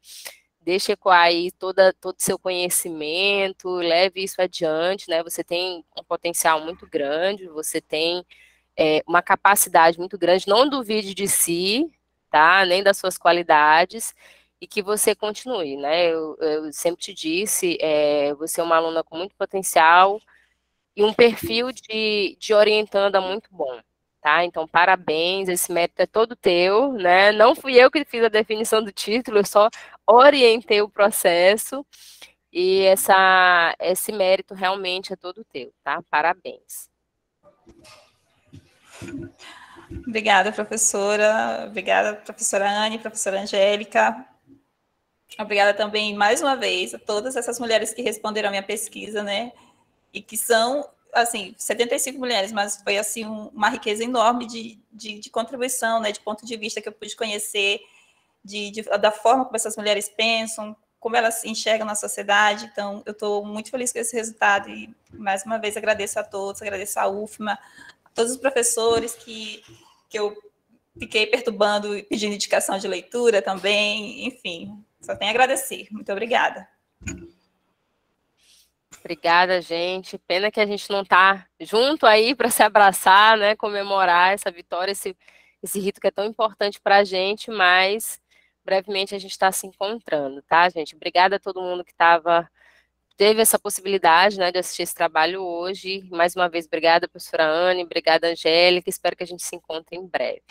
Deixe ecoar aí todo o seu conhecimento, leve isso adiante, né? Você tem um potencial muito grande, você tem uma capacidade muito grande, não duvide de si, tá? Nem das suas qualidades, e que você continue, né? Eu sempre te disse, você é uma aluna com muito potencial e um perfil de orientanda muito bom, tá? Então, parabéns, esse mérito é todo teu, né? Não fui eu que fiz a definição do título, eu só orientei o processo, e esse mérito realmente é todo teu, tá? Parabéns. Obrigada, professora. Obrigada, professora Anne, professora Angélica. Obrigada também, mais uma vez, a todas essas mulheres que responderam a minha pesquisa, né? E que são, assim, 75 mulheres, mas foi, assim, uma riqueza enorme de contribuição, né? De ponto de vista que eu pude conhecer, da forma como essas mulheres pensam, como elas se enxergam na sociedade. Então, eu estou muito feliz com esse resultado e, mais uma vez, agradeço a todos, agradeço a UFMA, a todos os professores que eu fiquei perturbando e pedindo indicação de leitura também, enfim, só tenho a agradecer. Muito obrigada. Obrigada, gente. Pena que a gente não está junto aí para se abraçar, né, comemorar essa vitória, esse rito que é tão importante para a gente, mas brevemente a gente está se encontrando, tá, gente? Obrigada a todo mundo que teve essa possibilidade, né, de assistir esse trabalho hoje. Mais uma vez, obrigada, professora Anne, obrigada, Angélica. Espero que a gente se encontre em breve.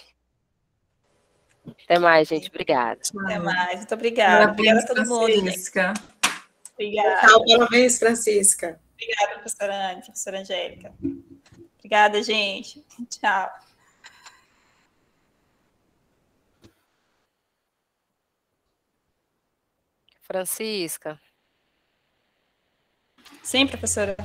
Até mais, gente. Obrigada. Até mais. Muito obrigada. Obrigada a todo mundo, Francisca. Obrigada. Tchau, parabéns, Francisca. Obrigada, professora Anne, professora Angélica. Obrigada, gente. Tchau. Francisca. Sim, professora.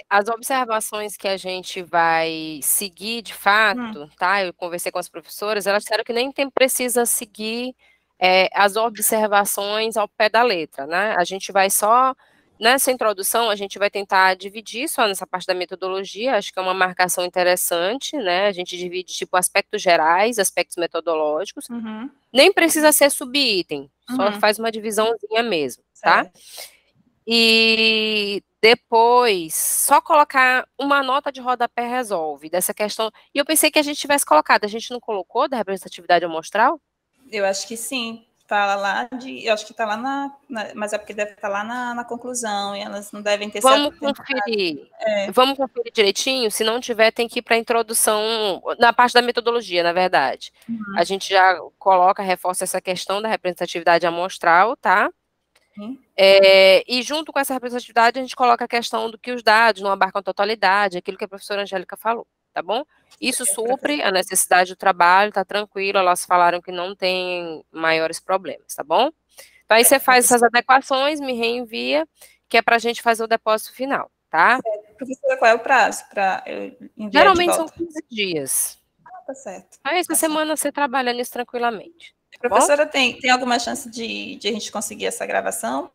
As observações que a gente vai seguir, de fato, tá? Eu conversei com as professoras, elas disseram que nem precisa seguir as observações ao pé da letra, né? A gente vai só, nessa introdução, a gente vai tentar dividir só nessa parte da metodologia, acho que é uma marcação interessante, né? A gente divide, tipo, aspectos gerais, aspectos metodológicos, nem precisa ser subitem, só faz uma divisãozinha mesmo, tá? E depois, só colocar uma nota de rodapé resolve dessa questão. E eu pensei que a gente tivesse colocado, a gente não colocou da representatividade amostral? Eu acho que sim, eu acho que está lá mas é porque deve estar lá na conclusão, e elas não devem ter Vamos conferir. Vamos conferir direitinho. Se não tiver, tem que ir para a introdução, na parte da metodologia, na verdade. A gente já reforça essa questão da representatividade amostral, tá? E junto com essa representatividade, a gente coloca a questão do que os dados não abarcam a totalidade, aquilo que a professora Angélica falou, tá bom? Isso supre a necessidade do trabalho, tá tranquilo, elas falaram que não tem maiores problemas, tá bom? Então aí você faz essas adequações, me reenvia, que é para a gente fazer o depósito final, tá? Professora, qual é o prazo para eu enviar? Geralmente são 15 dias. Tá certo. Aí essa semana você trabalha nisso tranquilamente. Professora, tem alguma chance de a gente conseguir essa gravação?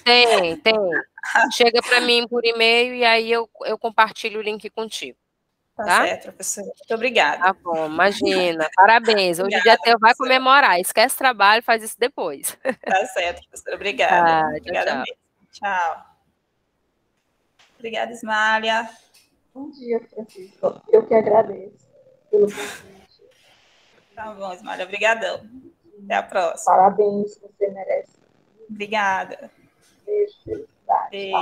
Tem. Chega para mim por e-mail e aí eu compartilho o link contigo. Tá certo, professora. Muito obrigada. Tá bom, imagina. Parabéns. Hoje o dia até vai comemorar. Esquece trabalho, faz isso depois. Tá certo, professora. Obrigada. Obrigada tchau. mesmo. Tchau. Obrigada, Ismália. Bom dia, Francisco. Eu que agradeço pelo convite. Tá bom, Ismália. Obrigadão. Até a próxima. Parabéns, você merece. Obrigada. Beijo, felicidade. Beijo.